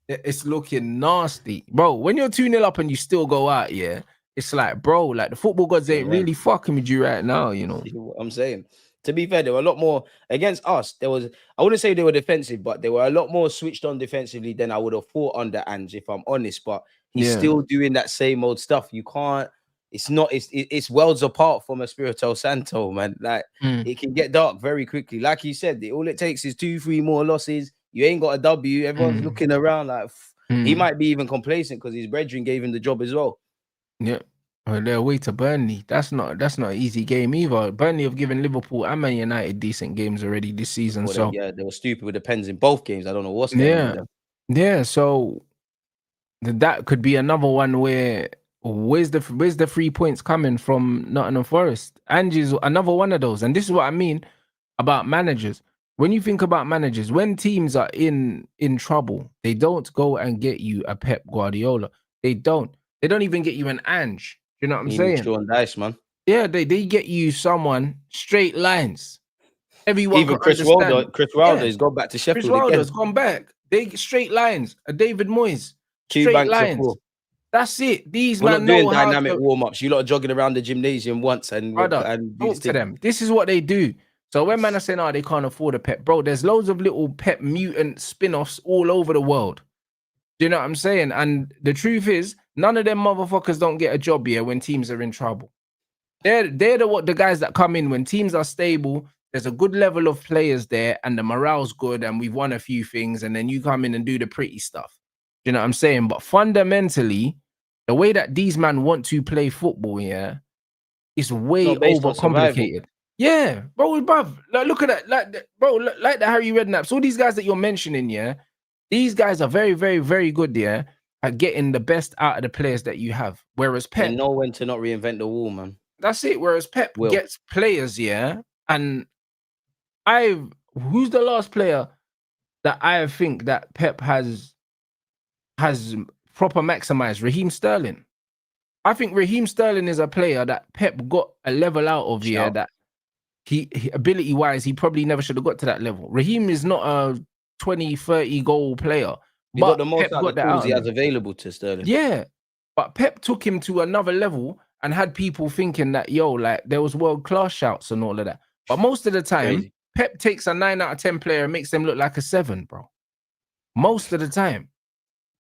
It's looking nasty, bro. When you're 2-0 up and you still go out, yeah, it's like, bro, like the football gods ain't really fucking with you right now, you know. You know what I'm saying? To be fair, there were a lot more against us. I wouldn't say they were defensive, but they were a lot more switched on defensively than I would have thought under Ange, if I'm honest. But he's still doing that same old stuff. You can't. It's worlds apart from Espirito Santo, man. Like it can get dark very quickly. Like you said, all it takes is 2-3 more losses. You ain't got a W. Everyone's looking around like he might be even complacent because his brethren gave him the job as well. Yeah. Well, they're away to Burnley. That's not an easy game either. Burnley have given Liverpool and Man United decent games already this season. Well, they were stupid with the pens in both games. I don't know what's going on with them. Yeah. So that could be another one where where's the 3 points coming from Nottingham Forest? Angie's another one of those. And this is what I mean about managers. When you think about managers, when teams are in trouble, they don't go and get you a Pep Guardiola. They don't even get you an Ange. You know what I'm saying? Sean Dyche, man. Yeah, they get you someone straight lines. Everyone even can Chris understand. Wilder has gone back to Sheffield. Chris Wilder's gone back. They straight lines. A David Moyes. 2 straight banks lines. of 4. That's it. These We're men not doing know how dynamic to warm-ups. You lot are jogging around the gymnasium once and talk to them. This is what they do. So when man are saying, oh, they can't afford a Pep, bro, there's loads of little Pep mutant spin-offs all over the world. Do you know what I'm saying? And the truth is, none of them motherfuckers don't get a job here when teams are in trouble. They're the guys that come in when teams are stable. There's a good level of players there, and the morale's good, and we've won a few things, and then you come in and do the pretty stuff. Do you know what I'm saying? But fundamentally, the way that these men want to play football, yeah, is way overcomplicated. Yeah, bro, like, look at that, like the Harry Redknapp's. All these guys that you're mentioning, yeah, these guys are very, very, very good, yeah, at getting the best out of the players that you have. Whereas Pep, they know when to not reinvent the wheel, man. That's it. Whereas Pep gets players, yeah, and who's the last player that I think that Pep has proper maximized? Raheem Sterling. I think Raheem Sterling is a player that Pep got a level out of here that he ability-wise, he probably never should have got to that level. Raheem is not a 20, 30 goal player, He got But the most Pep out of got the that tools out he of has him. available to Sterling. Yeah. But Pep took him to another level and had people thinking that, yo, like there was world-class shouts and all of that. But most of the time, Crazy. Pep takes a 9 out of 10 player and makes them look like a 7, bro. Most of the time.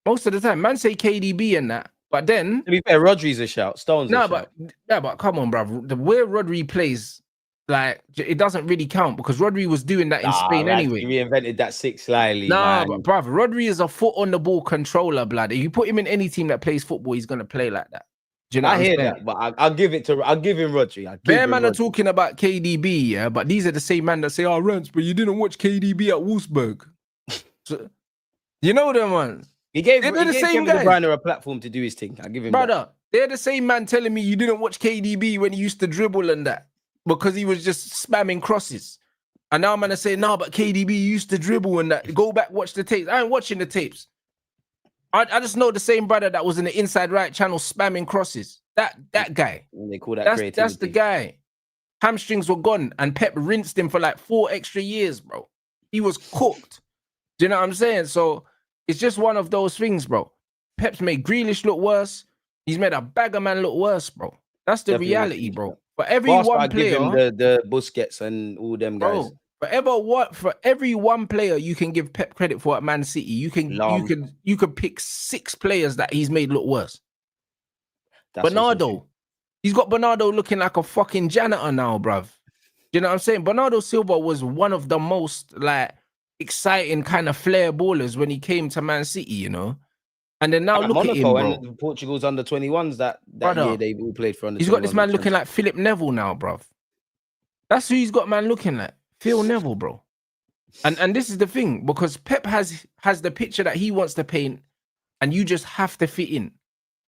Man say KDB and that. But then, To be fair, Rodri's a shout. Stone's a shout. but come on, bro. The way Rodri plays, like, it doesn't really count because Rodri was doing that in Spain anyway. He reinvented that 6 slyly, Nah, man. but bruv, Rodri is a foot on the ball controller, blood. If you put him in any team that plays football, he's gonna play like that. Do you know what I'm I hear saying? that, but I'll give him Rodri. Bear man are talking about KDB, yeah, but these are the same man that say, "Oh, Rants, but you didn't watch KDB at Wolfsburg." So, you know them ones. He gave the same Kevin De guys. Bruyne a platform to do his thing. I'll give him Brother, that. they're the same man telling me you didn't watch KDB when he used to dribble and that because he was just spamming crosses. And now I'm gonna say, no, but KDB used to dribble and that. Go back, watch the tapes. I ain't watching the tapes. I just know the same brother that was in the inside right channel spamming crosses. That guy. They call that That's creativity. the guy. Hamstrings were gone and Pep rinsed him for like 4 extra years, bro. He was cooked. Do you know what I'm saying? So it's just one of those things, bro. Pep's made Grealish look worse. He's made a bagger man look worse, bro. That's the Definitely reality, bro. bro. For every Whilst one I give him player, the Busquets and all them guys. bro, for every one player you can give Pep credit for at Man City, you could pick 6 players that he's made look worse. That's Bernardo, he's got Bernardo looking like a fucking janitor now, bruv. You know what I'm saying? Bernardo Silva was one of the most like exciting kind of flair ballers when he came to Man City, you know. And then now look Monaco at him, bro. and Portugal's under 21s that Brother, year they all played for under 21s. He's got this man looking like Philip Neville now, bruv. That's who he's got man looking like. Phil Neville, bro. And this is the thing, because Pep has the picture that he wants to paint, and you just have to fit in.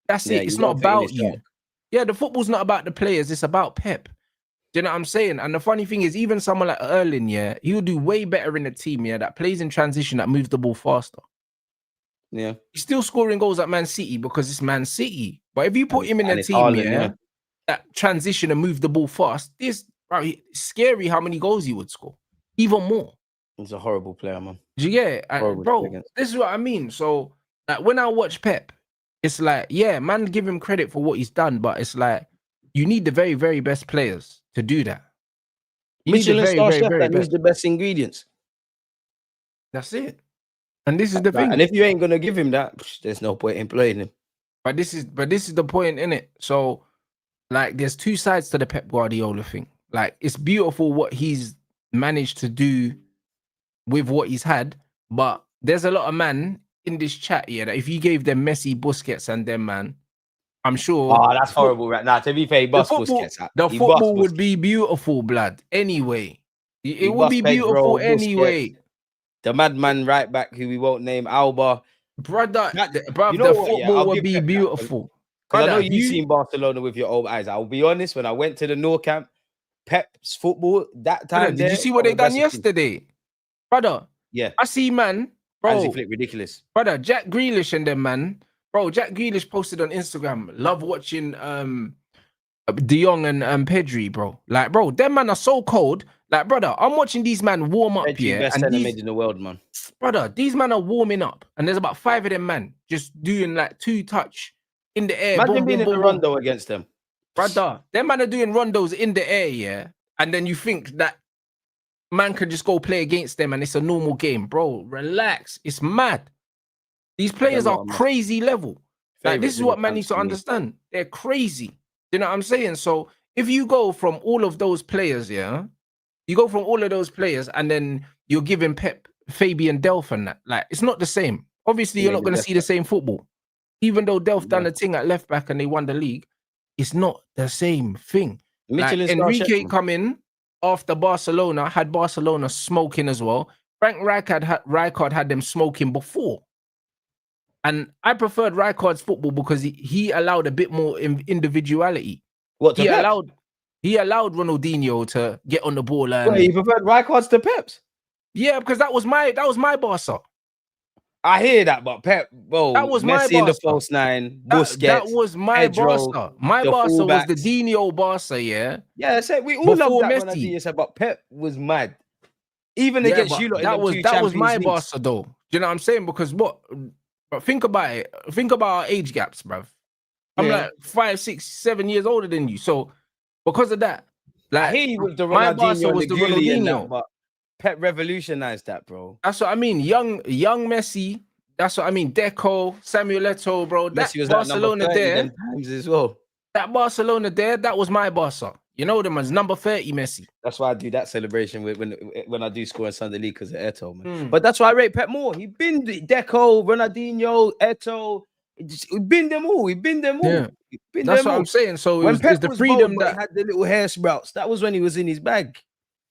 That's it. It's not about you. Yeah, the football's not about the players, it's about Pep. Do you know what I'm saying? And the funny thing is, even someone like Erling, yeah, he'll do way better in a team, yeah, that plays in transition, that moves the ball faster. Yeah. He's still scoring goals at Man City because it's Man City. But if you put him in a team, Haaland, that transition and move the ball fast, it's scary how many goals he would score. Even more. He's a horrible player, man. Do you get it? And bro, this is what I mean. So, like, when I watch Pep, it's like, yeah, man, give him credit for what he's done, but it's like, you need the very, very best players to do that. Michelin star chef that needs the best ingredients. That's it. And this is the thing. And if you ain't gonna give him that, there's no point in playing him. But this is the point, innit? So, like, there's 2 sides to the Pep Guardiola thing. Like, it's beautiful what he's managed to do with what he's had, but there's a lot of man in this chat here that if you gave them Messi, Busquets, and them, man, I'm sure. Oh, that's horrible right now. To be fair, the football would be beautiful, blood. Anyway, it would be beautiful anyway. The madman right back who we won't name, Alba. Brother, the football would be beautiful. Because I know you've seen Barcelona with your old eyes. I'll be honest, when I went to the Nou Camp, Pep's football, that time. Did you see what they done yesterday? Brother, yeah. I see, man. Bro, Hansi Flick, ridiculous. Brother, Jack Grealish and them, man. Bro, Jack Grealish posted on Instagram, love watching De Jong and Pedri, bro. Like, bro, them man are so cold. Like, brother, I'm watching these man warm up here. Best centre mid in the world, man. Brother, these man are warming up. And there's about 5 of them, man, just doing like 2 touch in the air. Imagine being in the rondo against them. Brother, them man are doing rondos in the air, yeah? And then you think that man can just go play against them and it's a normal game. Bro, relax. It's mad. These players are crazy level. Like, this is what man needs to understand. They're crazy. You know what I'm saying? So if you go from all of those players, yeah, you go from all of those players and then you're giving Pep, Fabian Delph and that. Like, it's not the same. Obviously, you're not going to see the same football. Even though Delph done a thing at left back and they won the league, it's not the same thing. Like, Enrique come in after Barcelona, had Barcelona smoking as well. Frank Rijkaard had them smoking before. And I preferred Rijkaard's football because he allowed a bit more individuality. He allowed Ronaldinho to get on the ball. And he preferred Rijkaard's to Pep's? Yeah, because that was my Barca. I hear that, but Pep, bro, that was Messi my in the false 9, Busquets. That was my Barca. My Barca was the Dino Barca, yeah? Yeah, I said we all love that Ronaldinho said, but Pep was mad. Even Yeah, against but you lot in that them was two that was Champions my Leagues. Barca though. Do you know what I'm saying? Because what? But think about it. Think about our age gaps, bruv. I'm Yeah. like 5, 6, 7 years older than you. So because of that, I like hear you with the my Barca Ronaldinho and was the the Gulli and that, Ronaldinho. but Pep revolutionized that, bro. That's what I mean. Young Messi. That's what I mean. Deco, Samuel Eto'o, bro. That Messi was at number Barcelona 30 there, them times as well. that Barcelona there, that was my Barca. You know them as number 30 Messi. That's why I do that celebration when I do score in Sunday League because of Eto'o, man. But that's why I rate Pep more. He been Deco, Ronaldinho, Eto'o. He been them all. He been them all. Yeah. He been That's them what all. I'm saying. So When it's Pep the was freedom bold, but that he had the little hair sprouts. That was when he was in his bag.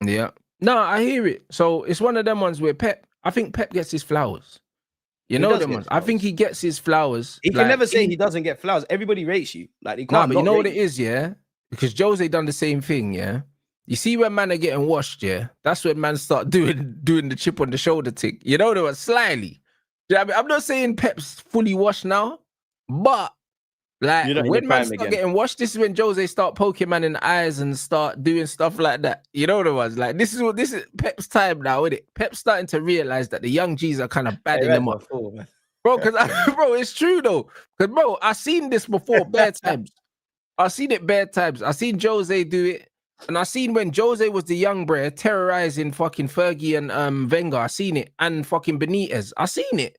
yeah. No, I hear it. So it's one of them ones where I think Pep gets his flowers. You He know does them get ones. his I think flowers. he gets his flowers. He can like, never say he doesn't get flowers. Everybody rates you. Like he Nah, can't but you not know what rate it is, yeah? Because Jose done the same thing, yeah? You see when man are getting washed, yeah? That's when man start doing the chip on the shoulder tick. You know, they were slyly. You know what I mean? I'm not saying Pep's fully washed now, but like You're not in your when man prime start again. getting washed, this is when Jose start poking man in the eyes and start doing stuff like that. You know what it was? Like this is Pep's time now, isn't it? Pep's starting to realize that the young G's are kind of badding them up. Man. Bro, bro, it's true though. Because bro, I've seen this before bare times. I've seen it bare times. I've seen Jose do it. And I seen when Jose was the young bro terrorizing fucking Fergie and Wenger. I seen it. And fucking Benitez. I seen it.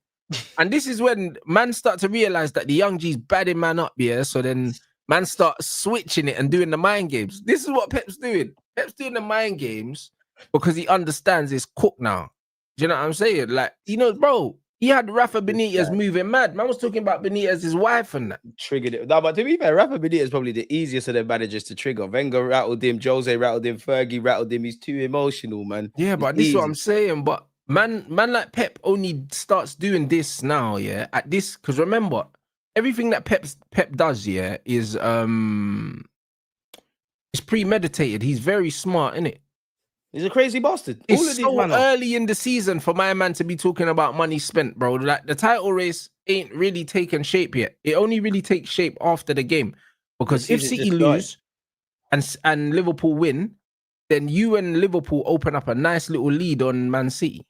And this is when man start to realize that the young G's badding man up, yeah. So then man start switching it and doing the mind games. This is what Pep's doing. Pep's doing the mind games because he understands it's cooked now. Do you know what I'm saying? Like, you know, bro, he had Rafa Benitez moving mad. Man was talking about Benitez's wife and that. Triggered it. No, but to be fair, Rafa Benitez is probably the easiest of the managers to trigger. Wenger rattled him, Jose rattled him, Fergie rattled him. He's too emotional, man. Yeah, but this is what I'm saying. But man like Pep only starts doing this now, yeah. At this, because remember, everything that Pep does, yeah, is it's premeditated. He's very smart, isn't it? He's a crazy bastard. All It's of these so man are. early in the season for my man to be talking about money spent, bro. Like the title race ain't really taken shape yet. It only really takes shape after the game. Because if season City just lose and Liverpool win, then you and Liverpool open up a nice little lead on Man City.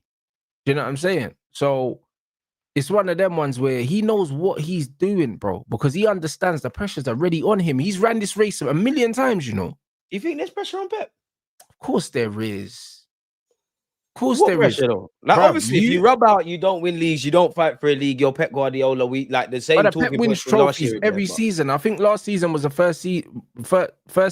Do you know what I'm saying? So it's one of them ones where he knows what he's doing, bro, because he understands the pressures are already on him. He's ran this race a million times, you know. You think there's pressure on Pep? Of course there is. Of course What there pressure is. though? Like Bruv, obviously, if you rub out, you don't win leagues, you don't fight for a league. You're Pep Guardiola. We like the same But Pep talking wins points from last trophies year. every season. I think last season was the first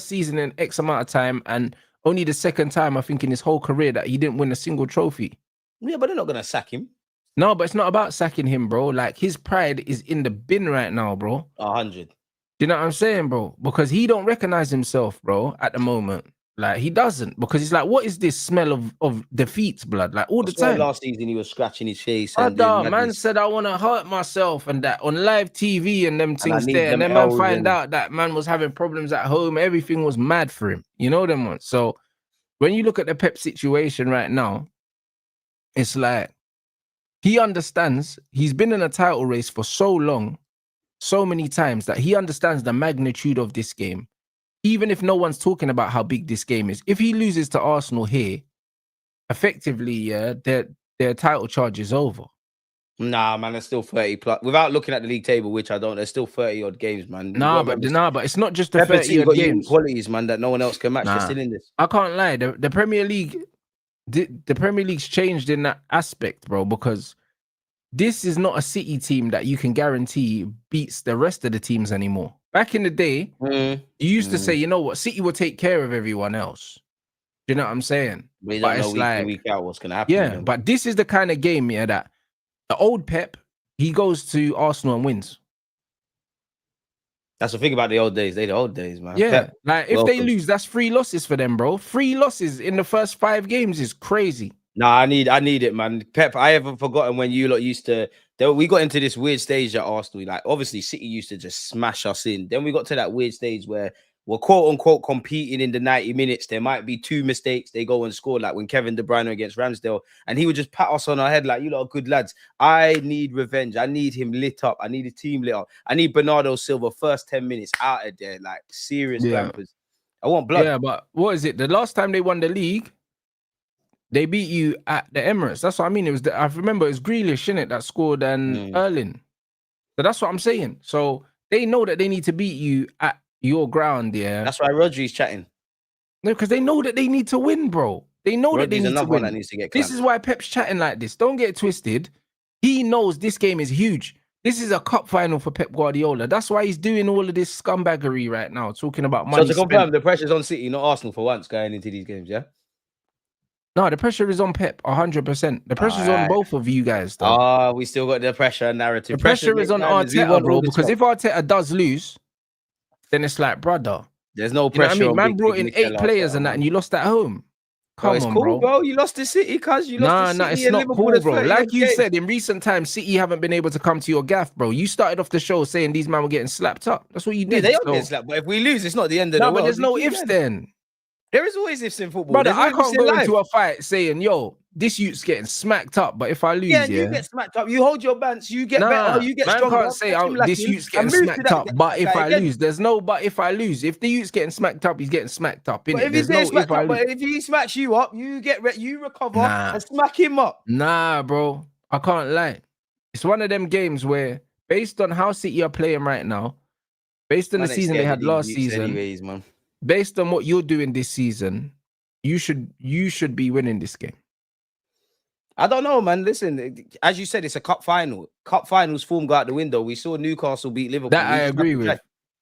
season in X amount of time, and only the second time I think in his whole career that he didn't win a single trophy. Yeah, but they're not gonna sack him. No, but it's not about sacking him, bro. Like his pride is in the bin right now, bro. 100. Do you know what I'm saying, bro? Because he don't recognize himself, bro, at the moment. Like he doesn't, because he's like, what is this smell of defeats, blood? Like all the time. Last season he was scratching his face and Man said I want to hurt myself and that on live TV and them things there. And then man find out that man was having problems at home. Everything was mad for him. You know them ones. So when you look at the Pep situation right now, it's like he understands he's been in a title race for so long, so many times that he understands the magnitude of this game. Even if no one's talking about how big this game is, if he loses to Arsenal here, effectively, yeah, their title charge is over. Nah, man, there's still 30 plus. Without looking at the league table, which I don't, there's still 30 odd games, man. But it's not just the 30 odd games. Qualities, man, that no one else can match. They're still in this. I can't lie. The Premier League, the Premier League's changed in that aspect, bro, because this is not a City team that you can guarantee beats the rest of the teams anymore. Back in the day, you used to say, you know what, City will take care of everyone else. Do you know what I'm saying? We don't know week in, week out what's going to happen. Yeah, but this is the kind of game, yeah, that the old Pep, he goes to Arsenal and wins. That's the thing about the old days. They're the old days, man. Yeah, Pep, like if they lose, that's 3 losses for them, bro. 3 losses in the first 5 games is crazy. Nah, I need it, man. Pep, I haven't forgotten when you lot used to. We got into this weird stage at Arsenal. Like, obviously, City used to just smash us in. Then we got to that weird stage where we're quote unquote competing in the 90 minutes. There might be 2 mistakes. They go and score, like when Kevin De Bruyne against Ramsdale, and he would just pat us on our head like, you lot are good lads. I need revenge. I need him lit up. I need a team lit up. I need Bernardo Silva first 10 minutes out of there, like serious clampers. I want blood. Yeah, but what is it? The last time they won the league, They beat you at the Emirates. That's what I mean. It was I remember it was Grealish, innit, that scored and Erling. So that's what I'm saying. So they know that they need to beat you at your ground, yeah. That's why Rodri's chatting. No, because they know that they need to win, bro. They know that they Rodri's need to another one that win. needs to get This clamped. is why Pep's chatting like this. Don't get it twisted. He knows this game is huge. This is a cup final for Pep Guardiola. That's why he's doing all of this scumbaggery right now, talking about money. So to confirm, the pressure's on City, not Arsenal for once going into these games, yeah? No, the pressure is on Pep, 100%. The pressure's on both of you guys, though. Oh, we still got the pressure narrative. The pressure is on Arteta, bro, because if Arteta does lose, then it's like, brother. There's no You know what I pressure. mean? Man brought in 8 players and that, and you lost at home. Come it's on, cool, bro. You lost to City, cuz you lost to City. It's not cool, bro. Like you said, in recent times, City haven't been able to come to your gaff, bro. You started off the show saying these men were getting slapped up. That's what you did. Yeah, they are getting slapped, but if we lose, it's not the end of the world. No, but there's no ifs then. There is always ifs in football. Brother, I can't go into a fight saying, yo, this youth's getting smacked up, but if I lose, yeah, you get smacked up. You hold your balance, you get better, you get stronger. Man can't say, this youth's getting smacked up, but if I lose, there's no but if I lose. If the youth's getting smacked up, he's getting smacked up. But if he's getting smacked up, but if he smacks you up, you recover and smack him up. Nah, bro, I can't lie. It's one of them games where, based on how City are playing right now, based on the season they had last season, anyways, man. Based on what you're doing this season, you should be winning this game. I don't know, man. Listen, as you said, it's a cup final. Cup finals form go out the window. We saw Newcastle beat Liverpool. That I agree with.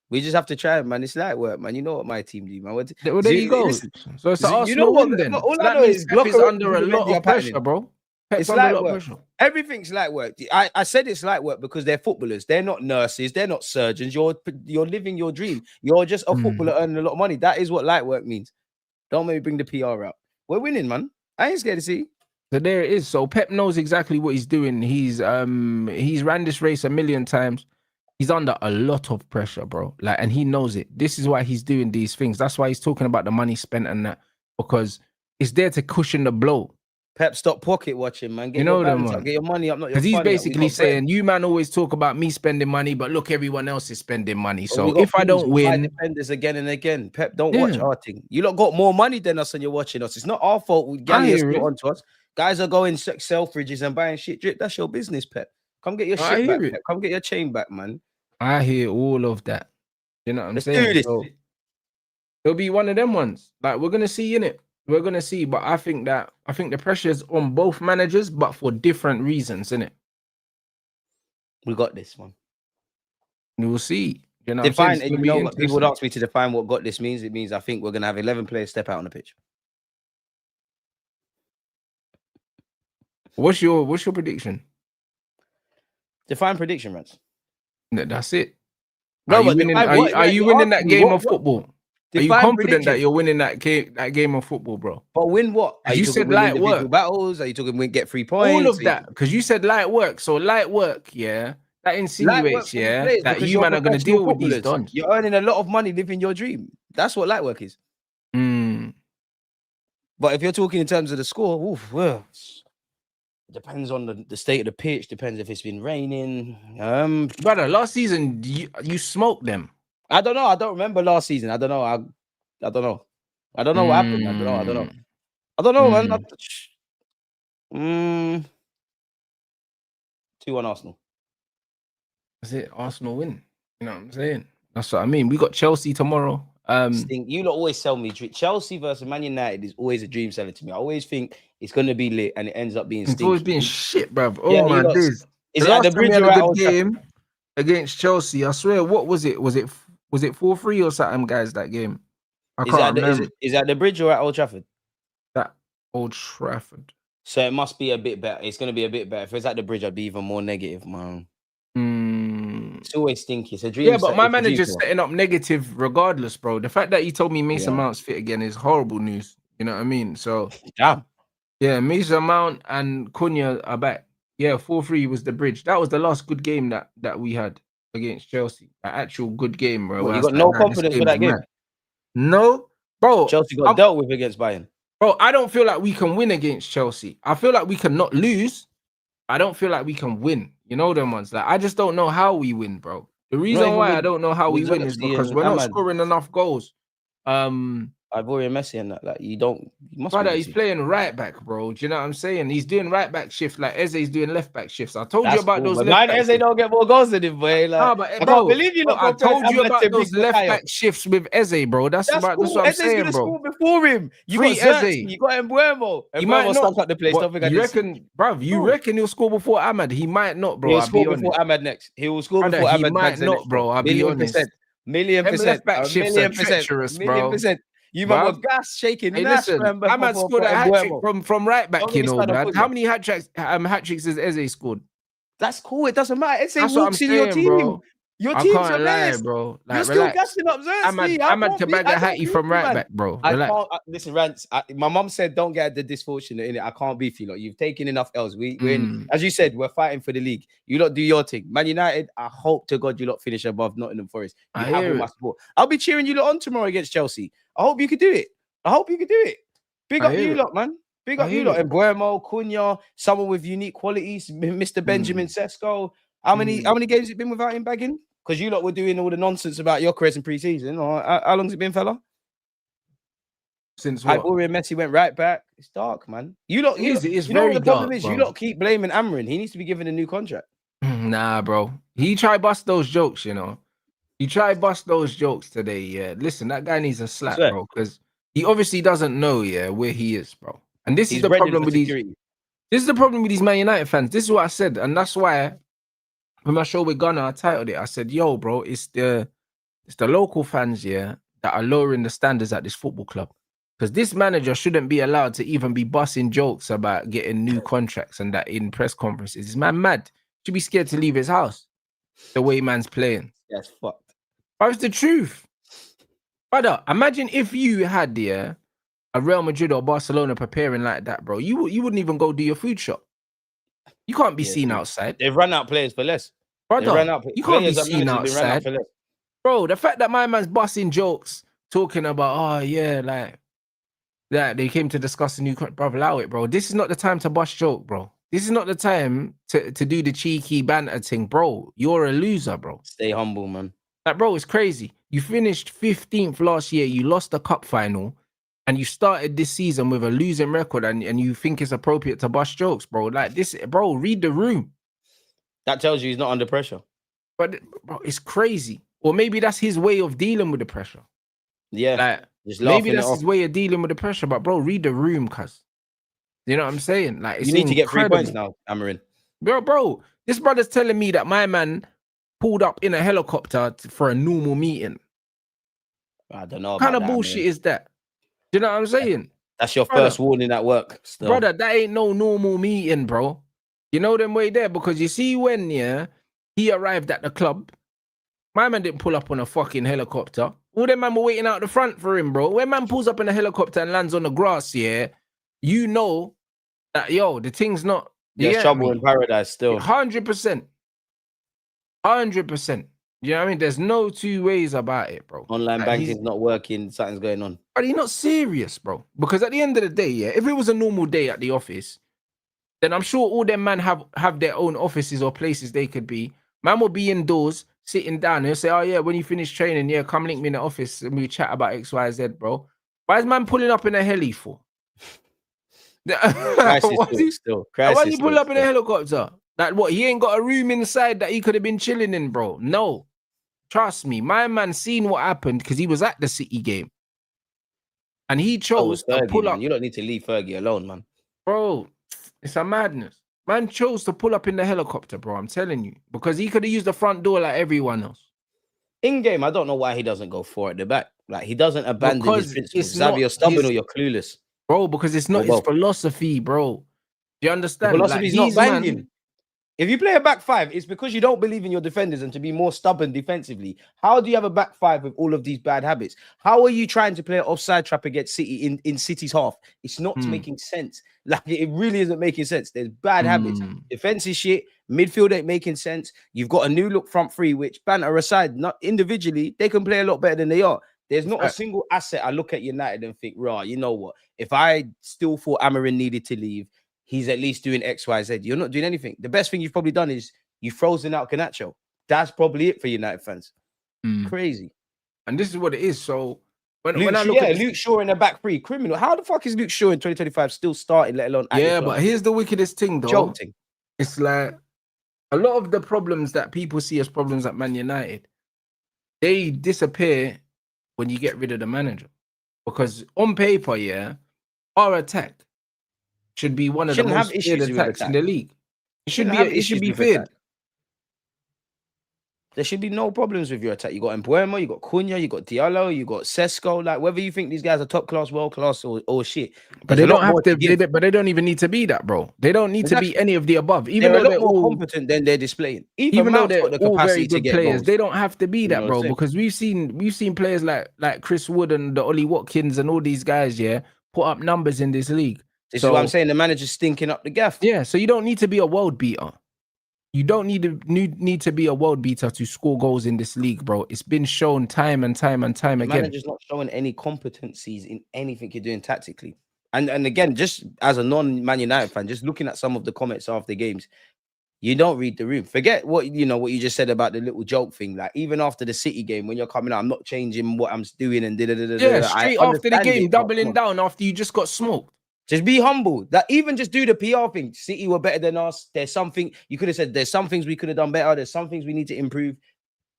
We just have to try, man. It's light work, man. You know what my team do, man. Well, there you go. Listen, so it's an Arsenal win then. All I know is Pep is under a lot of pressure, bro. It's light work. Everything's light work. I said it's light work because they're footballers. They're not nurses. They're not surgeons. You're living your dream. You're just a footballer earning a lot of money. That is what light work means. Don't make me bring the PR out. We're winning, man. I ain't scared to see. So there it is. So Pep knows exactly what he's doing. He's ran this race a million times. He's under a lot of pressure, bro. And he knows it. This is why he's doing these things. That's why he's talking about the money spent and that, because it's there to cushion the blow. Pep, stop pocket watching, man. Get your money up, not your because he's basically saying, you man always talk about me spending money, but look, everyone else is spending money. So if I don't win, defenders again and again. Pep, don't watch our thing. You lot got more money than us and you're watching us. It's not our fault. Galley not onto us. Guys are going Selfridges and buying shit drip. That's your business, Pep. Come get your shit back, Pep. Come get your chain back, man. I hear all of that. You know what I'm saying? Do this. So, it'll be one of them ones. Like, we're gonna see, innit? We're gonna see, but I think the pressure is on both managers, but for different reasons, innit? We got this one. We'll see. You know, define. You know, people would ask me to define what "got this" means. It means I think we're gonna have 11 players step out on the pitch. What's your prediction? Define prediction, Rants. That's it. No, are you winning that game of football? Are you confident that you're winning that game of football, bro? But win what? You said light work battles. Are you talking win get 3 points? All of that, because you said light work. So light work, yeah, that insinuates, that you man are gonna deal with these dons. You're earning a lot of money living your dream. That's what light work is. But if you're talking in terms of the score, it depends on the state of the pitch. Depends if it's been raining. Brother, last season you smoked them. I don't know. I don't remember last season. I don't know. I don't know. I don't know what happened. I don't know, man. 2-1 Arsenal. That's it. Arsenal win. You know what I'm saying? That's what I mean. We got Chelsea tomorrow. You lot always sell me Chelsea versus Man United is always a dream seller to me. I always think it's gonna be lit and it ends up being it's always being shit, bruv. My days. Is it at the Bridge or at game against Chelsea? I swear, what was it? Was it 4-3 or something, guys? That game. I can't remember. Is that the Bridge or at Old Trafford? That Old Trafford. So it must be a bit better. It's gonna be a bit better. If it's at the Bridge, I'd be even more negative, man. It's always stinky. It's a dream. Yeah, but my manager's setting up negative regardless, bro. The fact that he told me Mason Mount's fit again is horrible news. You know what I mean? So yeah, Mason Mount and Cunha are back. Yeah, 4-3 was the Bridge. That was the last good game that we had against Chelsea. An actual good game, bro. You got no confidence for that game? No, bro. Chelsea got dealt with against Bayern. Bro, I don't feel like we can win against Chelsea. I feel like we can not lose. I don't feel like we can win. You know them ones. Like, I just don't know how we win, bro. The reason why I don't know how we win is because we're not scoring enough goals. Ivorian Messi and that. Like you must Brother, be he's busy. playing right back, bro. Do you know what I'm saying? He's doing right back shifts like Eze's doing left back shifts. I told you That's about cool, those but left mine back Eze shifts. don't get more goals than him, boy. Like, Nah, but I can't bro, believe you bro, not I compared told you Amla about to those Big left Bukayo. back shifts with Eze, bro. That's That's what cool. I'm Eze's saying, gonna bro. score before him. You got Free Eze. Zerts, you got Embuemo. He might Embuemo not. stunk up the place. But Don't think I you didn't see. reckon, bruv, you Bro, reckon he'll score before Ahmad? He might not, bro. he'll I'll score be before honest. Ahmad next. He will score Brother, before he Ahmad might bags the not, next one. bro. I'll be Million honest. percent. Million Them percent. left back A shifts are million percent. treacherous, Million bro. percent. You man were Bruv. gas shaking Hey, Nash, listen, man, Ahmad for scored a hat trick Embuemo. from right back, Don't you get me know, started on blood. How football. many hat tricks has Eze scored? That's cool. It doesn't matter. Eze That's what I'm walks in your saying, team. bro. Your I team's your can't lie, best. bro. You're Like, still relax. gassing up Xerxes. Ahmad can bag I a don't hattie beef from you, right man. back, bro. I Relax. can't listen, Rants. My mom said don't get the dysfortunate in it. I can't beef you. Like, you've taken enough L's. We're in, as you said, we're fighting for the league. You lot do your thing. Man United, I hope to God you lot finish above Nottingham Forest. You I have hear all my it. support. I'll be cheering you lot on tomorrow against Chelsea. I hope you can do it. I hope you can do it. Big I up hear you it. lot, man. Big I up you hear lot. it. Embuemo, Cunha, someone with unique qualities, Mr. Benjamin Sesko. How many games has it been without him bagging? Because you lot were doing all the nonsense about your careers in pre-season. How long's it been, fella? Since what? Ivorian and Messi went right back. It's dark, man. You know It is what very the problem dark, is? bro. You lot keep blaming Amorim. He needs to be given a new contract. Nah, bro. He tried bust those jokes, you know. He tried bust those jokes today, yeah. Listen, that guy needs a slap, Swear. bro, because he obviously doesn't know, yeah, where he is, bro. And this is He's the ready problem for with these. security. This is the problem with these Man United fans. This is what I said, and that's why when my show with Gunnar, I titled it. I said, "Yo, bro, it's the local fans, yeah, that are lowering the standards at this football club. Because this manager shouldn't be allowed to even be busting jokes about getting new contracts and that in press conferences. Is man mad? Should be scared to leave his house. The way man's playing. That's fucked. But it's the truth. Brother, imagine if you had a Real Madrid or Barcelona preparing like that, bro. You wouldn't even go do your food shop. You can't be seen outside. They've run out players for less. Brother, you can't be seen Been run out outside. for less. Bro, the fact that my man's busting jokes, talking about, oh yeah, like that they came to discuss a new brother, allow it, bro. This is not the time to bust joke, bro. This is not the time to do the cheeky banter thing, bro. You're a loser, bro. Stay humble, man. Like, bro, it's crazy. You finished 15th last year. You lost the cup final, and you started this season with a losing record, and you think it's appropriate to bust jokes, bro. Like this, bro. Read the room. That tells you he's not under pressure. But bro, it's crazy. Or maybe that's his way of dealing with the pressure. Yeah. Like, just maybe that's his way of dealing with the pressure. But bro, read the room, cuz. You know what I'm saying? Like, it's you need to get 3 incredible. points now, Amorim. Bro, this brother's telling me that my man pulled up in a helicopter for a normal meeting. I don't know. What kind of bullshit is that? Do you know what I'm saying? That's your first warning at work. Still. Brother, that ain't no normal meeting, bro. You know them way there, because you see when he arrived at the club, my man didn't pull up on a fucking helicopter. All them man were waiting out the front for him, bro. When man pulls up in a helicopter and lands on the grass, you know that, yo, the thing's not... There's trouble in paradise still. 100%. 100%. You know what I mean? There's no two ways about it, bro. Online banking's not working. Something's going on. But he's not serious, bro. Because at the end of the day, if it was a normal day at the office, then I'm sure all them man have their own offices or places they could be. Man will be indoors, sitting down. He'll say, oh, yeah, when you finish training, come link me in the office and we chat about X, Y, Z, bro. Why is man pulling up in a heli for? Why is he pulling up in a helicopter? Like what? He ain't got a room inside that he could have been chilling in, bro. No. Trust me. My man seen what happened because he was at the City game. And he chose to pull up. You don't need to leave Fergie alone, man. Bro, it's a madness. Man chose to pull up in the helicopter, bro. I'm telling you. Because he could have used the front door like everyone else. In game, I don't know why he doesn't go for it at the back. Like, he doesn't abandon his principles. Xavi, you're stubborn or you're clueless. Bro, because it's not his philosophy, bro. Do you understand? The philosophy's not banging. If you play a back five, it's because you don't believe in your defenders and to be more stubborn defensively. How do you have a back five with all of these bad habits? How are you trying to play an offside trap against City in City's half? It's not making sense. Like, it really isn't making sense. There's bad habits. Defense is shit. Midfield ain't making sense. You've got a new look front three, which, banter aside, not individually, they can play a lot better than they are. There's not a single asset I look at United and think, rah, you know what? If I still thought Amorim needed to leave, he's at least doing X, Y, Z. You're not doing anything. The best thing you've probably done is you've frozen out Garnacho. That's probably it for United fans. Crazy. And this is what it is. So When I look at Luke Shaw in the back three, criminal. How the fuck is Luke Shaw in 2025 still starting, let alone at your yeah, club? but here's the wickedest thing, though. Jolting. It's like a lot of the problems that people see as problems at Man United, they disappear when you get rid of the manager. Because on paper, yeah, our attack should be one of the Shouldn't have most feared issues with attacks in attack. the league. It should Shouldn't be have it should issues be with feared. attack. There should be no problems with your attack. You got Mbuemo, you got Cunha, you got Diallo, you got Sesko. Like, whether you think these guys are top class, world class, or shit, But there's they a don't lot more have to. to give. But they don't even need to be that, bro. They don't need to be Exactly. any of the above. Even They're a though lot they're more all, competent than they're displaying. Even even though Mount's they're got the all very capacity to good get players, goals. they don't have to be You that, know what bro. I'm saying? Because we've seen players like Chris Wood and the Ollie Watkins and all these guys, yeah, put up numbers in this league. This is what I'm saying. The manager's stinking up the gaff. Yeah, so you don't need to be a world beater. You don't need to be a world beater to score goals in this league, bro. It's been shown time and time and time The again. manager's not showing any competencies in anything you're doing tactically. And again, just as a non-Man United fan, just looking at some of the comments after games, you don't read the room. Forget what you just said about the little joke thing. Like, even after the City game, when you're coming out, I'm not changing what I'm doing and Yeah, straight I after the understand game, it, but come doubling on. down after you just got smoked. Just be humble. That even just do the PR thing. City were better than us. There's something you could have said. There's some things we could have done better. There's some things we need to improve,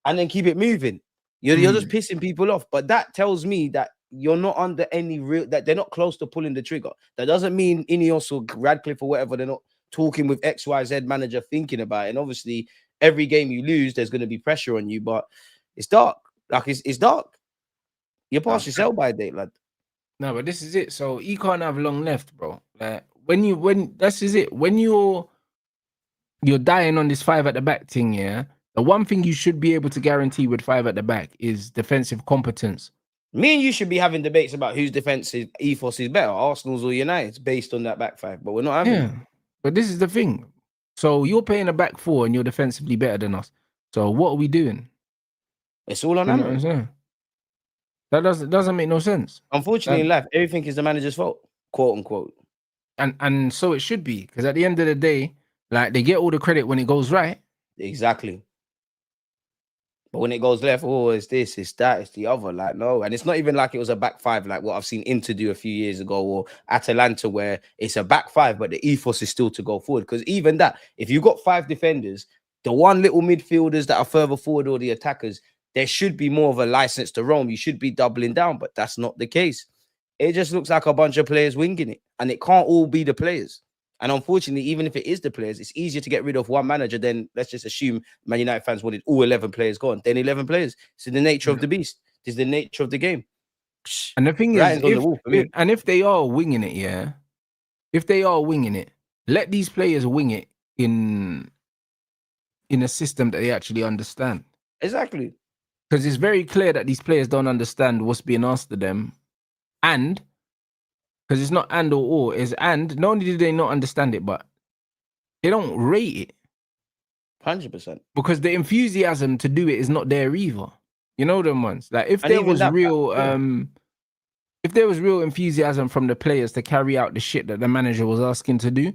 and then keep it moving. You're just pissing people off. But that tells me that you're not under any real, that they're not close to pulling the trigger. That doesn't mean Ineos or Radcliffe or whatever, they're not talking with XYZ manager thinking about it. And obviously, every game you lose, there's going to be pressure on you. But it's dark. Like, it's dark. You're past your sell by date, lad. No, but this is it. So you can't have long left, bro. Like when this is it. When you're dying on this 5 at the back thing, yeah. The one thing you should be able to guarantee with 5 at the back is defensive competence. Me and you should be having debates about whose defensive ethos is better, Arsenal's or United's, based on that back 5. But we're not having it. But this is the thing. So you're playing a back 4 and you're defensively better than us. So what are we doing? It's all on You know what I'm Amorim. saying? That doesn't make no sense. Unfortunately, in life, everything is the manager's fault, quote unquote. And so it should be, because at the end of the day, like, they get all the credit when it goes right. Exactly. But when it goes left, oh, it's this, it's that, it's the other. Like, no. And it's not even like it was a back 5, like what I've seen Inter do a few years ago, or Atalanta, where it's a back 5, but the ethos is still to go forward. Because even that, if you've got 5 defenders, the one little midfielders that are further forward, or the attackers, there should be more of a license to roam. You should be doubling down, but that's not the case. It just looks like a bunch of players winging it, and it can't all be the players. And unfortunately, even if it is the players, it's easier to get rid of one manager than, let's just assume Man United fans wanted all 11 players gone. Then 11 players. It's the nature of the beast. It's the nature of the game. And the thing Writing's on is, the wall for me. if they are winging it, yeah, if they are winging it, let these players wing it in a system that they actually understand. Exactly. Because it's very clear that these players don't understand what's being asked of them. And because it's not and or, is and. Not only do they not understand it, but they don't rate it. 100%. Because the enthusiasm to do it is not there either. You know them ones. Like, if And there even was that, real yeah. if there was real enthusiasm from the players to carry out the shit that the manager was asking to do,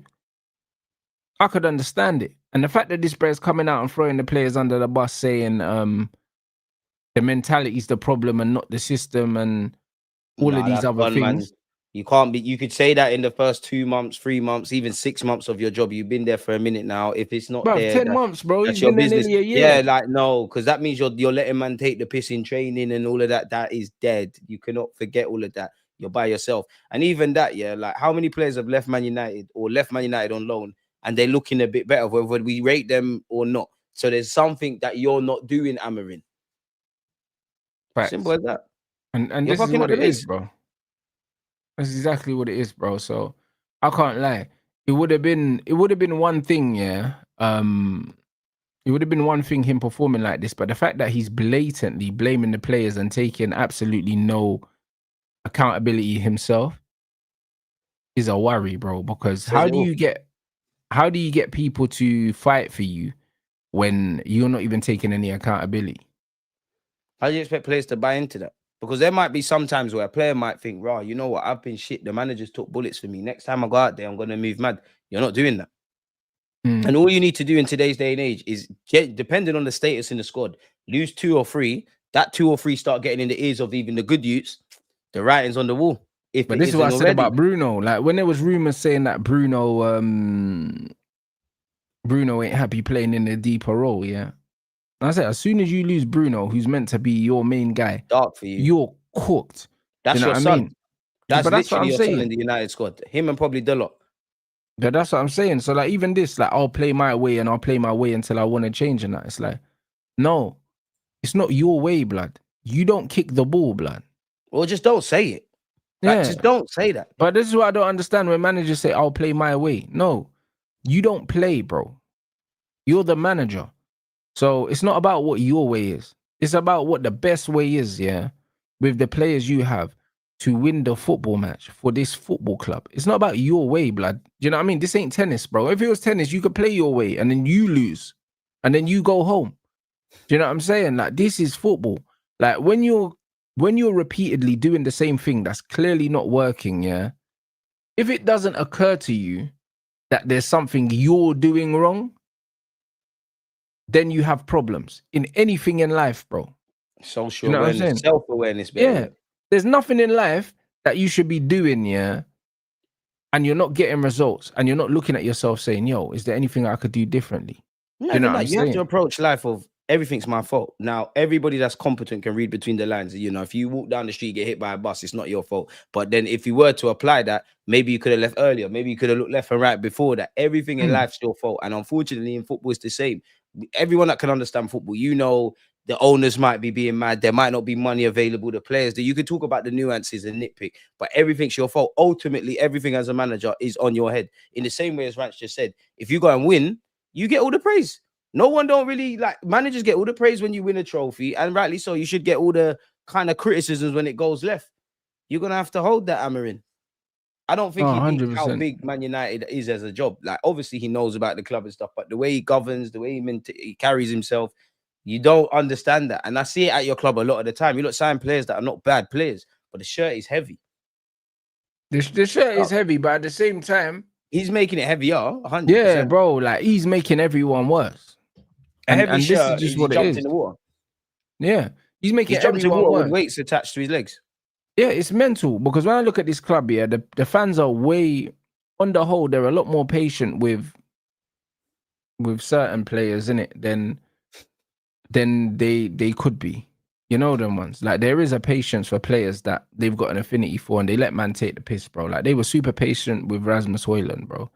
I could understand it. And the fact that this player's coming out and throwing the players under the bus, saying the mentality is the problem and not the system, and all of these that's other one, things. man. You can't be. You could say that in the first 2 months, 3 months, even 6 months of your job. You've been there for a minute now. If it's not Bro, there, 10 months, bro. that's He's your been there business. nearly a year. Yeah, like, no, because that means you're letting man take the piss in training and all of that. That is dead. You cannot forget all of that. You're by yourself. And even that, yeah, like, how many players have left Man United or left Man United on loan and they're looking a bit better, whether we rate them or not? So there's something that you're not doing, Amorim. Facts. Simple as that. And You're this is fucking what up it the is, base. bro. That's exactly what it is, bro. So I can't lie. It would have been one thing, yeah. It would have been one thing him performing like this, but the fact that he's blatantly blaming the players and taking absolutely no accountability himself is a worry, bro. Because how do you get people to fight for you when you're not even taking any accountability? How do you expect players to buy into that? Because there might be some times where a player might think, "Raw, you know what? I've been shit. The managers took bullets for me. Next time I go out there, I'm gonna move mad." You're not doing that. And all you need to do in today's day and age is, depending on the status in the squad, lose 2 or 3. That 2 or 3 start getting in the ears of even the good youths. The writing's on the wall. If But it this is what I isn't said already, about Bruno. Like when there was rumors saying that Bruno ain't happy playing in a deeper role, yeah. And I said, as soon as you lose Bruno, who's meant to be your main guy, dark for you. you're cooked. That's You know your what I son. mean? That's But that's what literally I'm your son in saying. the United squad. Him and probably Delot. But that's what I'm saying. So like even this, like I'll play my way and I'll play my way until I want to change and that. It's like, no, it's not your way, blood. You don't kick the ball, blood. Well, just don't say it. Like, Yeah. just don't say that. But this is what I don't understand when managers say, I'll play my way. No, you don't play, bro. You're the manager. So it's not about what your way is. It's about what the best way is, yeah, with the players you have to win the football match for this football club. It's not about your way, blood. You know what I mean? This ain't tennis, bro. If it was tennis, you could play your way and then you lose and then you go home. Do you know what I'm saying? Like, this is football. Like, when you're repeatedly doing the same thing that's clearly not working, yeah, if it doesn't occur to you that there's something you're doing wrong, then you have problems in anything in life, bro. Social You know what I'm awareness, saying? self-awareness. Yeah. There's nothing in life that you should be doing, yeah, and you're not getting results and you're not looking at yourself saying, yo, is there anything I could do differently? Not You know even what I'm that. You have to saying? approach life of everything's my fault. Now, everybody that's competent can read between the lines. You know, if you walk down the street, get hit by a bus, it's not your fault. But then if you were to apply that, maybe you could have left earlier. Maybe you could have looked left and right before that. Everything in life's your fault. And unfortunately, in football, it's the same. Everyone that can understand football, you know, the owners might be being mad. There might not be money available. The players that you could talk about the nuances and nitpick, but everything's your fault. Ultimately, everything as a manager is on your head. In the same way as Rants just said, if you go and win, you get all the praise. No one don't really like managers get all the praise when you win a trophy, and rightly so. You should get all the kind of criticisms when it goes left. You're gonna have to hold that, Amorim. I don't think Oh, he thinks how 100%. big Man United is as a job. Like, obviously, he knows about the club and stuff, but the way he governs, the way he carries himself, you don't understand that. And I see it at your club a lot of the time. You look sign players that are not bad players, but the shirt is heavy. The shirt is heavy, but at the same time, He's making it heavier, 100%. yeah, bro, like he's making everyone worse. A heavy And this is shirt just is he what it jumped is. in the water. Yeah. He's making He's jumped in everyone water with worse. weights attached to his legs. Yeah, it's mental because when I look at this club, yeah, the fans are way, on the whole, they're a lot more patient with certain players in it than they could be. You know them ones. Like, there is a patience for players that they've got an affinity for, and they let man take the piss, bro. Like, they were super patient with Rasmus Højlund, bro,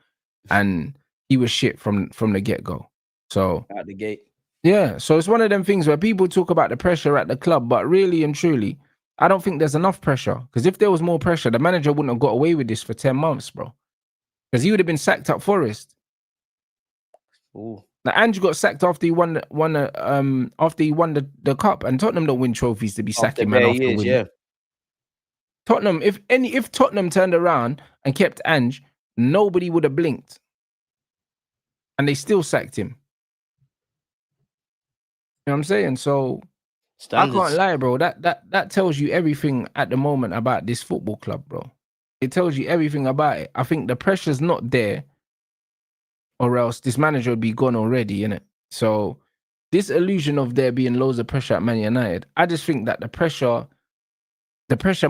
and he was shit from the get go. So Out the gate. yeah, so it's one of them things where people talk about the pressure at the club, but really and truly, I don't think there's enough pressure. Because if there was more pressure, the manager wouldn't have got away with this for 10 months, bro. Because he would have been sacked at Forest. Ooh. Now, Andrew got sacked after he won the cup, and Tottenham don't win trophies to be After sacking man bare after years, winning. yeah. Tottenham, if Tottenham turned around and kept Ange, nobody would have blinked, and they still sacked him. You know what I'm saying? So Standards. I can't lie, bro. That tells you everything at the moment about this football club, bro. It tells you everything about it. I think the pressure's not there, or else this manager would be gone already, innit? So this illusion of there being loads of pressure at Man United, I just think that the pressure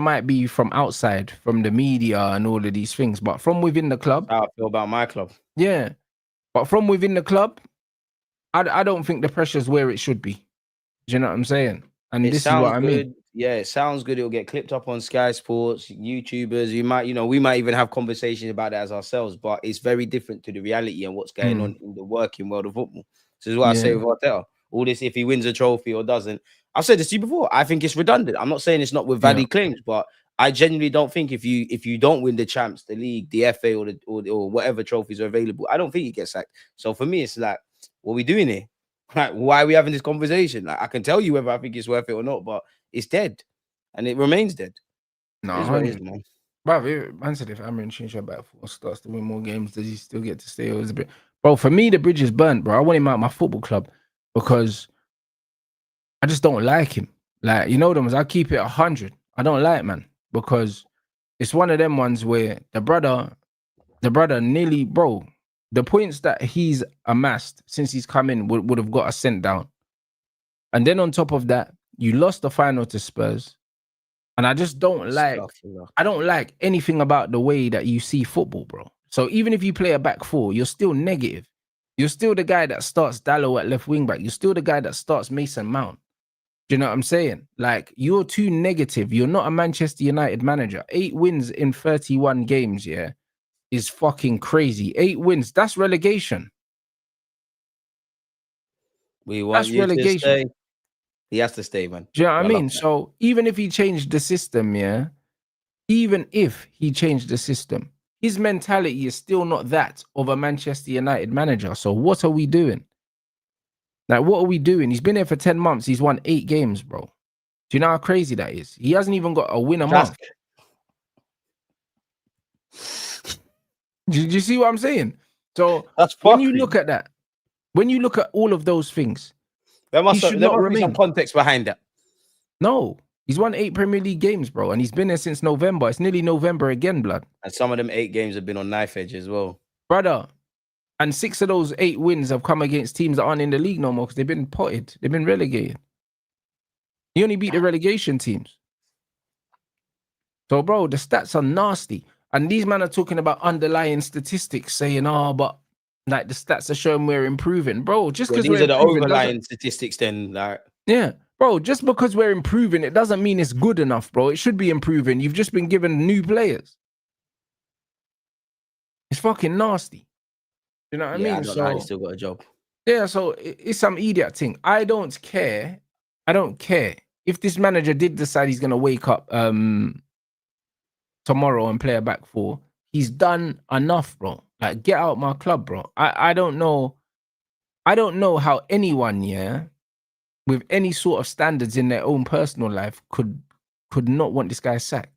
might be from outside, from the media and all of these things, but from within the club, How I feel about my club. yeah. But from within the club, I don't think the pressure's where it should be. Do you know what I'm saying? And It this is sounds what I mean. good. Yeah, it sounds good. It'll get clipped up on Sky Sports, YouTubers. We might even have conversations about it as ourselves, but it's very different to the reality and what's going on in the working world of football. This is what I say with Arteta. All this, if he wins a trophy or doesn't, I've said this to you before. I think it's redundant. I'm not saying it's not with valid claims, but I genuinely don't think if you don't win the champs, the league, the FA, or whatever trophies are available, I don't think you get sacked. So for me, it's like, what are we doing here? Like, why are we having this conversation? Like, I can tell you whether I think it's worth it or not, but it's dead, and it remains dead. No, It is what it is, man. Bro, man said if Amorim change your back four starts to win more games, does he still get to stay? Or is it a bit... Bro, for me, the bridge is burnt, bro. I want him out of my football club because I just don't like him. Like, you know them ones, I keep it 100. I don't like, man, because it's one of them ones where the brother nearly, bro, the points that he's amassed since he's come in would have got us sent down. And then on top of that, you lost the final to Spurs. And I just don't like, I don't like anything about the way that you see football, bro. So even if you play a back four, you're still negative. You're still the guy that starts Dallo at left wing back. You're still the guy that starts Mason Mount. Do you know what I'm saying? Like, you're too negative. You're not a Manchester United manager. 8 wins in 31 games, yeah, is fucking crazy. 8 wins, that's relegation. We want That's you relegation. to stay. He has to stay, man. Do you know what I mean? love that. So even if he changed the system, yeah, even if he changed the system, his mentality is still not that of a Manchester United manager. So what are we doing? Like, what are we doing? He's been here for 10 months. He's won 8 games, bro. Do you know how crazy that is? He hasn't even got a win a month. Do you see what I'm saying? So when you look at that, when you look at all of those things, there must he should not be remain. some context behind that. No, he's won 8 Premier League games, bro, and he's been there since November. It's nearly November again, blood. And some of them 8 games have been on knife edge as well, brother. And 6 of those 8 wins have come against teams that aren't in the league no more because they've been potted. They've been relegated. He only beat the relegation teams. So, bro, the stats are nasty. And these men are talking about underlying statistics, saying, oh, but like the stats are showing we're improving. Bro, just because these are the overlying statistics then. Like, yeah, bro, just because we're improving, it doesn't mean it's good enough, bro. It should be improving. You've just been given new players. It's fucking nasty. You know what I mean? I don't know how he still got a job. Yeah, so it's some idiot thing. I don't care. I don't care if this manager did decide he's gonna wake up tomorrow and play a back four. He's done enough, bro. Like, get out my club, bro. I don't know. I don't know how anyone, yeah, with any sort of standards in their own personal life could not want this guy sacked.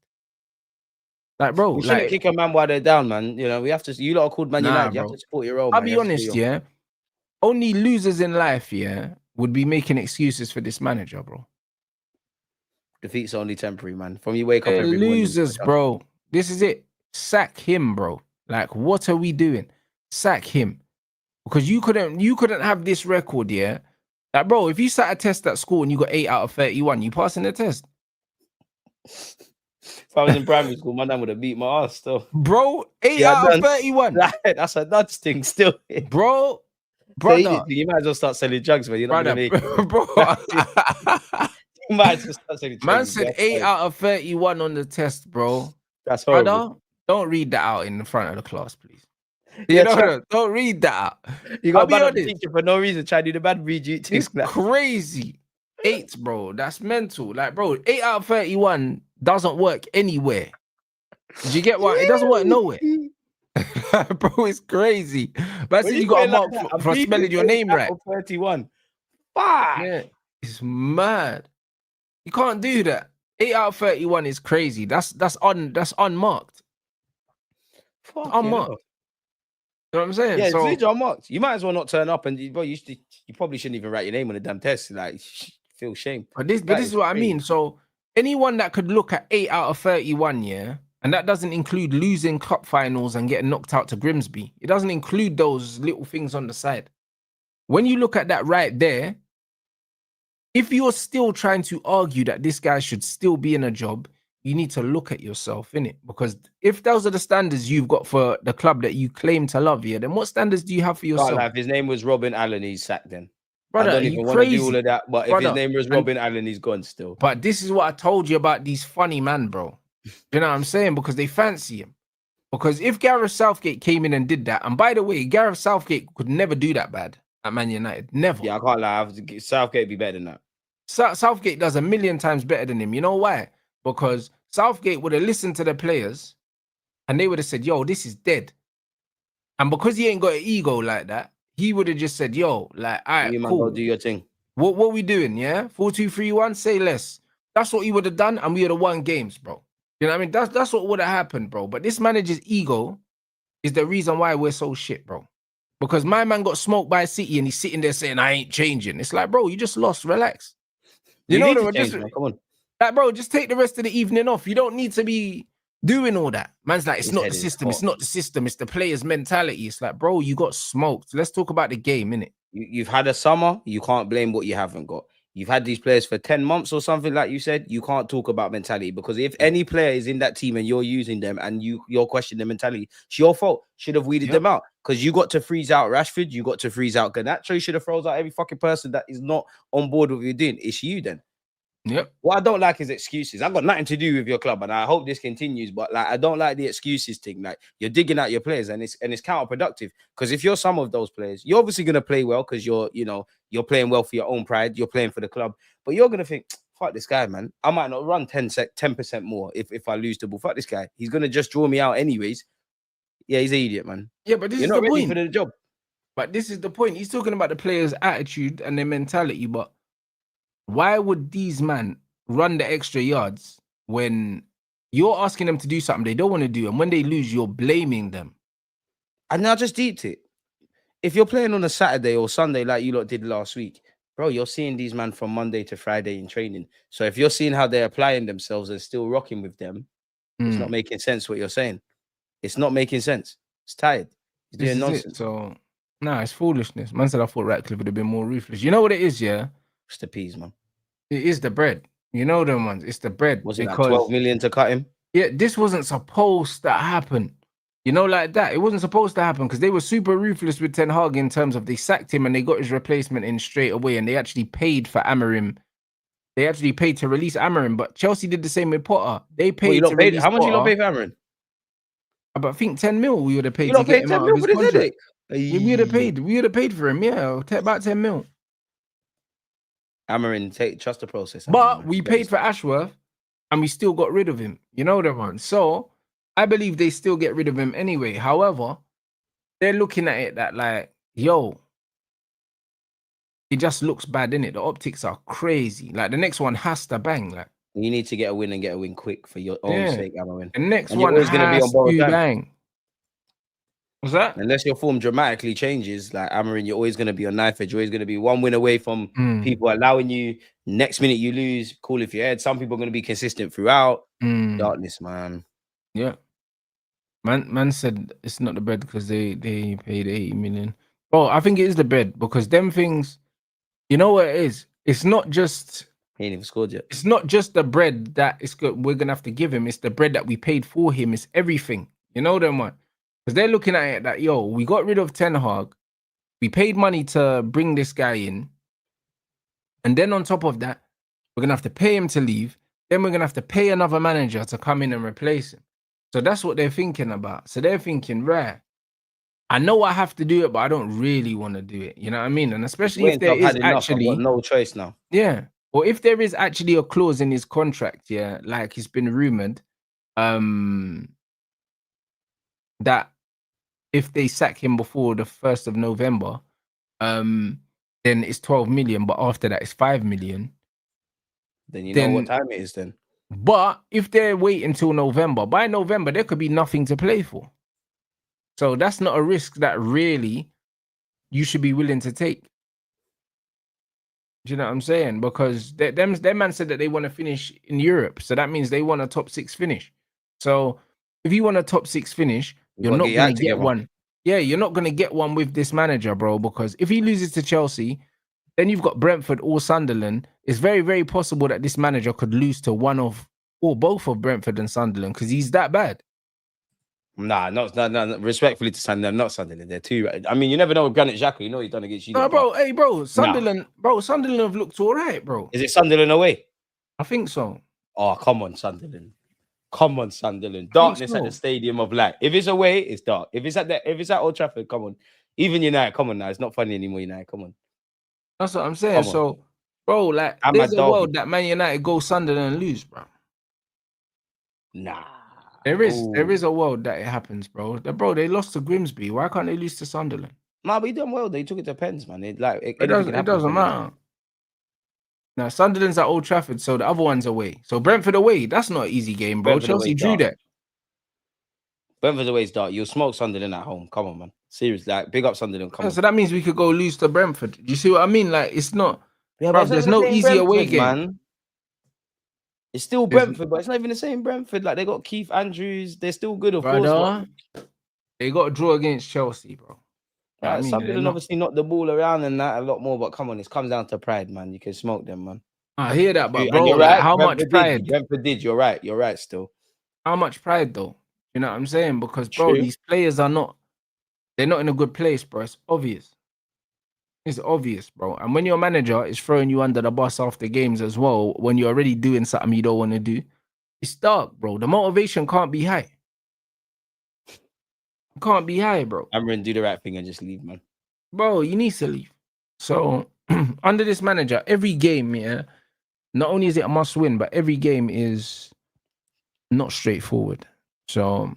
Like, bro, we shouldn't kick a man while they're down, man. You know, we have to. You lot are called Man United. You have to support your own. I'll be honest, yeah. Only losers in life, yeah, would be making excuses for this manager, bro. Defeat's only temporary, man. From you wake up every morning. Losers, bro. This is it. Sack him, bro. Like, what are we doing? Sack him. Because you couldn't have this record, yeah. Like, bro, if you sat a test at school and you got 8 out of 31, you passing the test. If I was in primary school, my dad would have beat my ass still. Bro, 8 out of 31. That's a nuts thing still. Bro, brother. You might as well start selling drugs, man. You're not gonna make it. Bro. You might as well start selling drugs. Man said 8 out of 31 on the test, bro. That's horrible. Brother, don't read that out in the front of the class, please. Don't read that out. You got a bad teacher for no reason. Try to do the bad read you things. It's crazy. 8, bro. That's mental. Like, bro, 8 out of 31 doesn't work anywhere. Do you get what? It doesn't work nowhere. Bro, it's crazy. But you got a mark for spelling your name right. 31. Fuck. Yeah, it's mad. You can't do that. 8 out of 31 is crazy. That's unmarked. Fuck, unmarked. You know what I'm saying? Yeah, so, it's unmarked. You might as well not turn up, and you probably shouldn't even write your name on the damn test. Like, feel shame. But this is what I mean. So anyone that could look at 8 out of 31, yeah, and that doesn't include losing cup finals and getting knocked out to Grimsby. It doesn't include those little things on the side. When you look at that right there, if you're still trying to argue that this guy should still be in a job, you need to look at yourself, innit? Because if those are the standards you've got for the club that you claim to love, yeah, then what standards do you have for yourself? If his name was Ruben Allen, he's sacked then. Brother, I don't even want to do all of that, but if his name was Ruben Allen, he's gone still. But this is what I told you about these funny man, bro. You know what I'm saying? Because they fancy him. Because if Gareth Southgate came in and did that, and by the way, Gareth Southgate could never do that bad at Man United. Never. Yeah, I can't lie. Southgate be better than that. Southgate does 1,000,000 times better than him. You know why? Because Southgate would have listened to the players and they would have said, yo, this is dead. And because he ain't got an ego like that, he would have just said, yo, like, all right, cool. Do your thing. What we doing, yeah? 4-2-3-1, say less. That's what he would have done, and we would have won games, bro. You know what I mean? That's what would have happened, bro. But this manager's ego is the reason why we're so shit, bro. Because my man got smoked by City and he's sitting there saying, I ain't changing. It's like, bro, you just lost. Relax. You know what? Come on. Like, bro, just take the rest of the evening off. You don't need to be doing all that. Man's like, it's not the system. It's not the system. It's the player's mentality. It's like, bro, you got smoked. Let's talk about the game, innit? You've had a summer. You can't blame what you haven't got. You've had these players for 10 months or something, like you said. You can't talk about mentality because if any player is in that team and you're using them and you're questioning their mentality, it's your fault. Should have weeded them out because you got to freeze out Rashford. You got to freeze out Garnacho. You should have froze out every fucking person that is not on board with what you're doing. It's you then. Yep. What I don't like is excuses. I've got nothing to do with your club, and I hope this continues. But like, I don't like the excuses thing. Like, you're digging out your players, and it's counterproductive. Because if you're some of those players, you're obviously gonna play well because you're playing well for your own pride. You're playing for the club, but you're gonna think, fuck this guy, man. I might not run 10% more if I lose the ball. Fuck this guy. He's gonna just draw me out anyways. Yeah, he's an idiot, man. Yeah, but this you're is not the ready point. for the job. But this is the point. He's talking about the players' attitude and their mentality. But why would these men run the extra yards when you're asking them to do something they don't want to do, and when they lose, you're blaming them? And I just deeped it. If you're playing on a Saturday or Sunday like you lot did last week, bro, you're seeing these men from Monday to Friday in training. So if you're seeing how they're applying themselves and still rocking with them, it's not making sense what you're saying. It's not making sense. It's tired. It's doing nonsense. So, nah, it's foolishness. Man said I thought Ratcliffe would have been more ruthless. You know what it is, yeah? It's the peas, man. It is the bread. You know them ones. It's the bread. Was it like 12 million to cut him? Yeah, this wasn't supposed to happen. You know, like that. It wasn't supposed to happen because they were super ruthless with Ten Hag in terms of they sacked him and they got his replacement in straight away, and they actually paid for Amorim. They actually paid to release Amorim, but Chelsea did the same with Potter. They paid to release How much Potter. you not pay for Amorim? But I think 10 mil we would have paid You to not get paid him 10 out mil of his for this contract. headache? We would have paid for him, yeah, about 10 mil. Amorim, trust the process. But we paid for Ashworth and we still got rid of him. You know that one. So I believe they still get rid of him anyway. However, they're looking at it that like, yo, it just looks bad, innit? The optics are crazy. Like the next one has to bang. Like you need to get a win and get a win quick for your own sake, Amorim. The next and one always has gonna be on borrowed to time. bang. What's that? Unless your form dramatically changes, like Amorim, you're always going to be on knife edge. You're always going to be one win away from people allowing you. Next minute you lose. Cool if you're ahead. Some people are going to be consistent throughout. Darkness, man. Yeah. Man said it's not the bread because they paid 80 million. Oh, I think it is the bread because them things, you know what it is? It's not just... He ain't even scored yet. It's not just the bread that we're going to have to give him. It's the bread that we paid for him. It's everything. You know them one? Because they're looking at it that, yo, we got rid of Ten Hag. We paid money to bring this guy in. And then on top of that, we're going to have to pay him to leave. Then we're going to have to pay another manager to come in and replace him. So that's what they're thinking about. So they're thinking, right, I know I have to do it, but I don't really want to do it. You know what I mean? And especially if there is actually... I've got no choice now. Yeah. Or if there is actually a clause in his contract, yeah, like it's been rumored, that if they sack him before the 1st of November, then it's 12 million, but after that it's 5 million. Then you know what time it is then. But if they wait until November, by November there could be nothing to play for. So that's not a risk that really you should be willing to take. Do you know what I'm saying? Because them man said that they want to finish in Europe. So that means they want a top 6 finish. So if you want a top 6 finish, you're not going to get one. Yeah, you're not going to get one with this manager, bro. Because if he loses to Chelsea, then you've got Brentford or Sunderland. It's very, very possible that this manager could lose to one of or both of Brentford and Sunderland because he's that bad. Nah, not respectfully to Sunderland, not Sunderland. They're too. I mean, you never know with Granit Xhaka. You know he's done against you. No, bro. Hey, bro. Sunderland, Sunderland have looked all right, bro. Is it Sunderland away? I think so. Oh, come on, Sunderland. Come on, Sunderland. Darkness at the Stadium of Light. If it's away, it's dark. If it's at Old Trafford, come on. Even United, come on now. It's not funny anymore, United. Come on. That's what I'm saying. So, bro, like, there's a world that Man United go Sunderland and lose, bro. Nah. There is a world that it happens, bro. They lost to Grimsby. Why can't they lose to Sunderland? Nah, but he done well. They took it to pens, man. It doesn't matter. Now, Sunderland's at Old Trafford, so the other one's away. So Brentford away, that's not an easy game, bro. Brentford Chelsea drew that. Brentford away is dark. You'll smoke Sunderland at home. Come on, man. Seriously, like, big up Sunderland. Come on. So that means we could go lose to Brentford. Do you see what I mean? Like, it's not... bro, there's no easy away game. Man. It's still Brentford, but it's not even the same Brentford. Like, they got Keith Andrews. They're still good, of course. They got a draw against Chelsea, bro. I mean, they're Sunderland not. obviously knocked the ball around and that a lot more, but come on, it comes down to pride, man. You can smoke them, man. I hear that, but And bro, you're like right. how much pride? Brentford did. You're right. You're right. Still How much pride though? You know what I'm saying? Because bro, true. these players are not. They're not in a good place, bro. It's obvious. It's obvious, bro. And when your manager is throwing you under the bus after games as well, when you're already doing something you don't want to do, it's dark, bro. The motivation can't be high. It can't be high, bro. Amorim, do the right thing and just leave, man. Bro, you need to leave. So under this manager, every game, yeah, not only is it a must win, but every game is not straightforward. So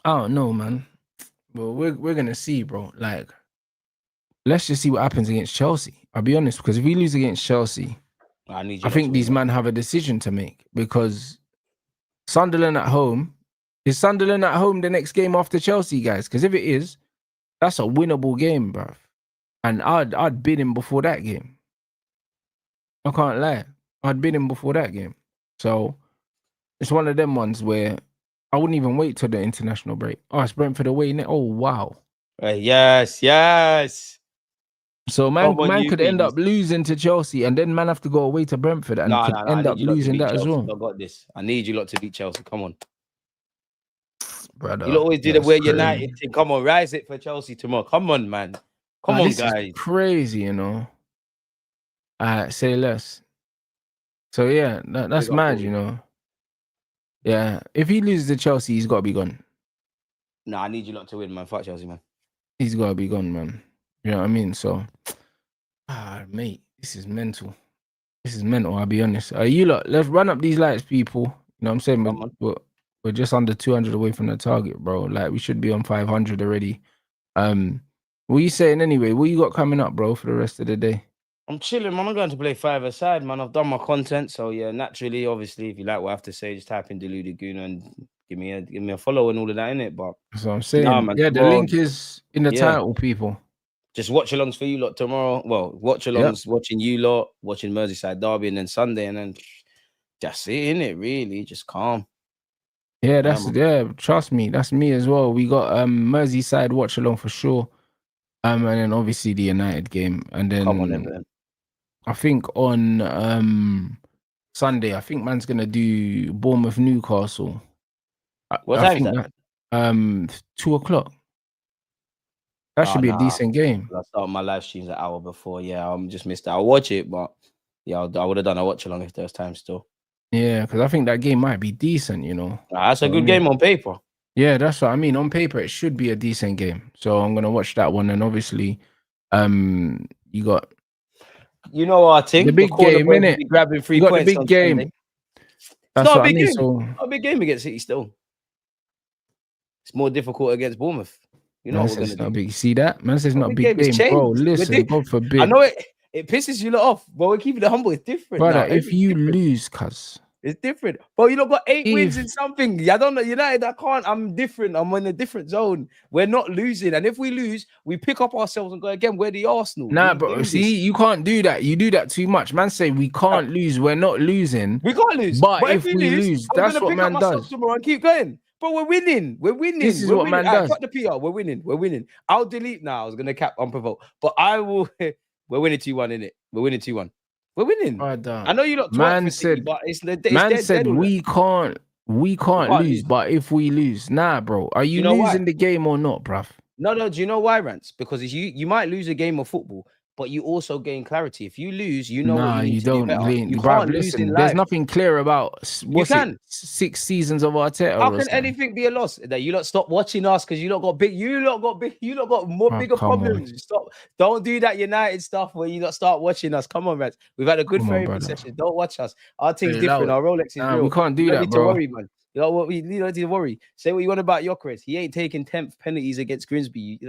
I don't know, man. Well, we're gonna see, bro. Like, let's just see what happens against Chelsea. I'll be honest, because if we lose against Chelsea, I need you. I think these men have a decision to make because Sunderland at home, is Sunderland at home the next game after Chelsea, guys? Because if it is, that's a winnable game, bruv. And I'd bid him before that game. I can't lie. I'd bid him before that game. So it's one of them ones where I wouldn't even wait till the international break. Oh, it's Brentford away. Oh, wow. Yes. So Come on, man you could end bees. up losing to Chelsea and then man have to go away to Brentford and could I end need up you lot to losing beat that as Chelsea. well. I got this. I need you lot to beat Chelsea. Come on. Brother, You lot always do the that's we're crazy. United thing. Come on, rise it for Chelsea tomorrow. Come on, man. Come on, This is guys. crazy, you know. Say less. So yeah, that's Big up, mad, boy. you know. Yeah, if he loses to Chelsea, he's got to be gone. Nah, I need you lot to win, man. Fuck Chelsea, man. He's got to be gone, man. You know what I mean? So, mate, this is mental. This is mental. I'll be honest. You lot, let's run up these lights, people. You know what I'm saying? Come on. We're just under 200 away from the target, bro. Like we should be on 500 already. What you saying anyway? What you got coming up, bro, for the rest of the day? I'm chilling, man. I'm going to play five-a-side, man. I've done my content, so yeah. Naturally, obviously, if you like what I have to say, just type in Deluded Goon and give me a follow and all of that in it. But That's what I'm saying. nah, man, Yeah, the tomorrow, link is in the title, people. just watch alongs for you lot tomorrow. Well, watch alongs, watching you lot, watching Merseyside Derby, and then Sunday, and then that's it, in it. Really, just calm. Yeah, trust me, that's me as well. We got Merseyside watch along for sure. And then obviously the United game. And then Come on, Everton. I think on Sunday, I think man's gonna do Bournemouth Newcastle. What I time is think that? 2:00. That should be a decent game. I start my live streams an hour before. Yeah, I'm just missed it. I'll watch it, but yeah, I would have done a watch along if there's time still. Yeah, because I think that game might be decent, you know. That's a good game on paper. Yeah, that's what I mean. On paper, it should be a decent game. So I'm gonna watch that one, and obviously, you got our thing. the big game, innit? Grabbing 3 You got points. The big game. Sunday. That's not what a big I mean. game. So Not a big game against City still. It's more difficult against Bournemouth. You know what we're gonna do. Big. See that? Man says not a big It's game, bro. changed. Listen, God forbid. I know it pisses you lot off, but we're keeping it humble. It's different. Brother, now. if you lose, cuz it's different. But you lot got 8 wins in something. I don't know. United, I'm different. I'm in a different zone. We're not losing. And if we lose, we pick up ourselves and go again. We're the Arsenal. Nah, bro. See, you can't do that. You do that too much. Man say we can't lose. We're not losing. We can't lose. But if we lose, that's what man does. Tomorrow and keep going. But we're winning. We're winning. This is what man does. Cut the PR. We're winning. We're winning. I'll delete now. I was gonna cap unprovoked, but I will. We're winning 2-1 in it. We're winning 2-1. We're winning. I know you lot. Man said, but it's we can't lose. But if we lose, nah, bro. Are you losing the game or not, bruv? No. Do you know why, Rants? Because you might lose a game of football, but you also gain clarity. If you lose, you know what you need to do better. You can't lose in life. There's nothing clear about 6 seasons of Arteta. How can anything be a loss? That you lot stop watching us because you lot got bigger problems. Stop. Don't do that United stuff where you lot start watching us. Come on, Reds. We've had a good therapy session. Don't watch us. Our thing's different. Our Rolex is real. We can't do that, need bro. to worry, man. You know what? You don't need to worry. Say what you want about Gyökeres. He ain't taking 10th penalties against Grimsby.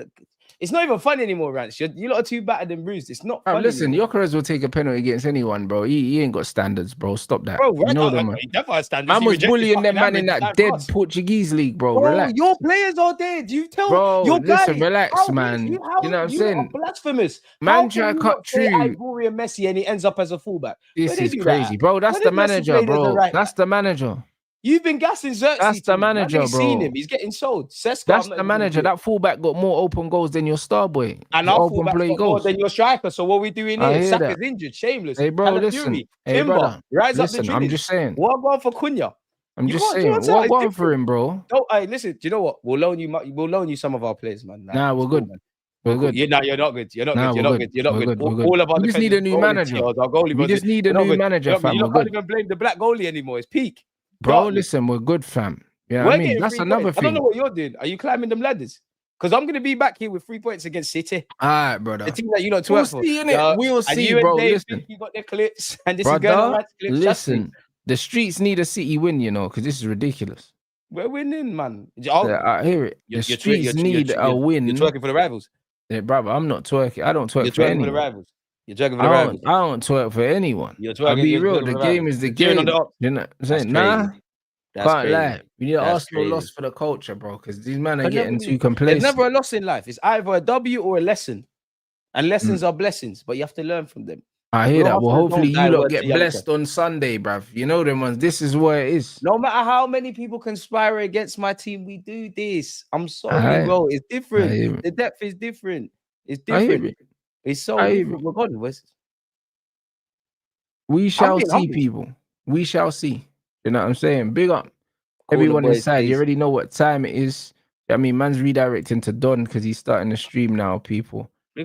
It's not even fun anymore, Rants. You lot are too battered and bruised. It's not fun. Listen, Gyökeres will take a penalty against anyone, bro. He ain't got standards, bro. Stop that. Bro, you know them, man. He definitely has standards. Man was bullying them man in that dead Portuguese league, bro. Relax. Your players are dead. You tell bro, listen, relax, man. You know what I'm saying? Blasphemous. Man try to cut through. Ivorian Messi and he ends up as a fullback. This is crazy, bro. That's the manager, bro. That's the manager. You've been gassing Xerxes. That's the manager, I've seen bro. him. He's getting sold. Sesko, That's I'm not the even gonna manager. do it. That fullback got more open goals than your star boy. And Your our open fullback's play got more goals. than your striker. So what are we doing I here? hear Saka's that. injured. Shameless. Hey, bro, listen. Calafiori, Hey, Timber, brother. rise Listen, up the I'm Trinity. just saying. What about for Cunha? I'm You just can't do saying. what's What out. going It's for different. him, bro? No, hey, listen. Do you know what? We'll loan you some of our players, man. Nah, we're it's good. man. We're Cool. good. You're not good. You're not Nah, good. You're we're not good. good. You're not We're good. good. We're good. All of our We just need a new manager. Our goalie We just need a you're not new good. manager, You're not good. fam. You We're lot can't good. even blame the black goalie anymore. It's peak. Bro, Darkness. listen, we're good, fam. Yeah, We're I mean, getting that's 3 another points. I don't know thing. what you're doing. Are you climbing them ladders? Because I'm gonna be back here with 3 points against City, All right, the brother. team that you don't We'll twerk for. see, innit? We'll And see, you and bro. Dave Listen, think you got their clips, and this is going on brother. Rants clips. Trust me. Listen, the streets need a City win, you know, because this is ridiculous. We're winning, man. Yeah, I hear it. The streets need a win. You're twerking for the rivals. Yeah, brother, I'm not twerking. I don't You're twerk for twerking for the anyone. rivals. You're twerking for the rivals. I don't twerk for anyone. You're I'll twerking. be You're real. twerking The for game rivals. is the You're cheering on game. the Ops. You know what I'm That's saying? Nah, crazy. That's can't crazy. lie. We need That's Arsenal crazy. loss for the culture, bro, because these men are There's getting too There's complacent. never a loss in life. It's either a W or a lesson. And lessons Mm. are blessings, but you have to learn from them. I hear Real that. Well, hustlers hopefully don't die you lot word to get youngster. blessed on Sunday, bruv. You know them ones. This is what it is. No matter how many people conspire against my team, we do this. I'm sorry, Aye. bro. It's I different. hear it. The depth is different. It's I hear different. it. It's so I hear different. We're gone. We shall getting see, humble. people. We shall see. You know what I'm saying? Big up. Call the Everyone boys, inside. You please. already know what time it is. I mean, man's redirecting to Don because he's starting the stream now, people.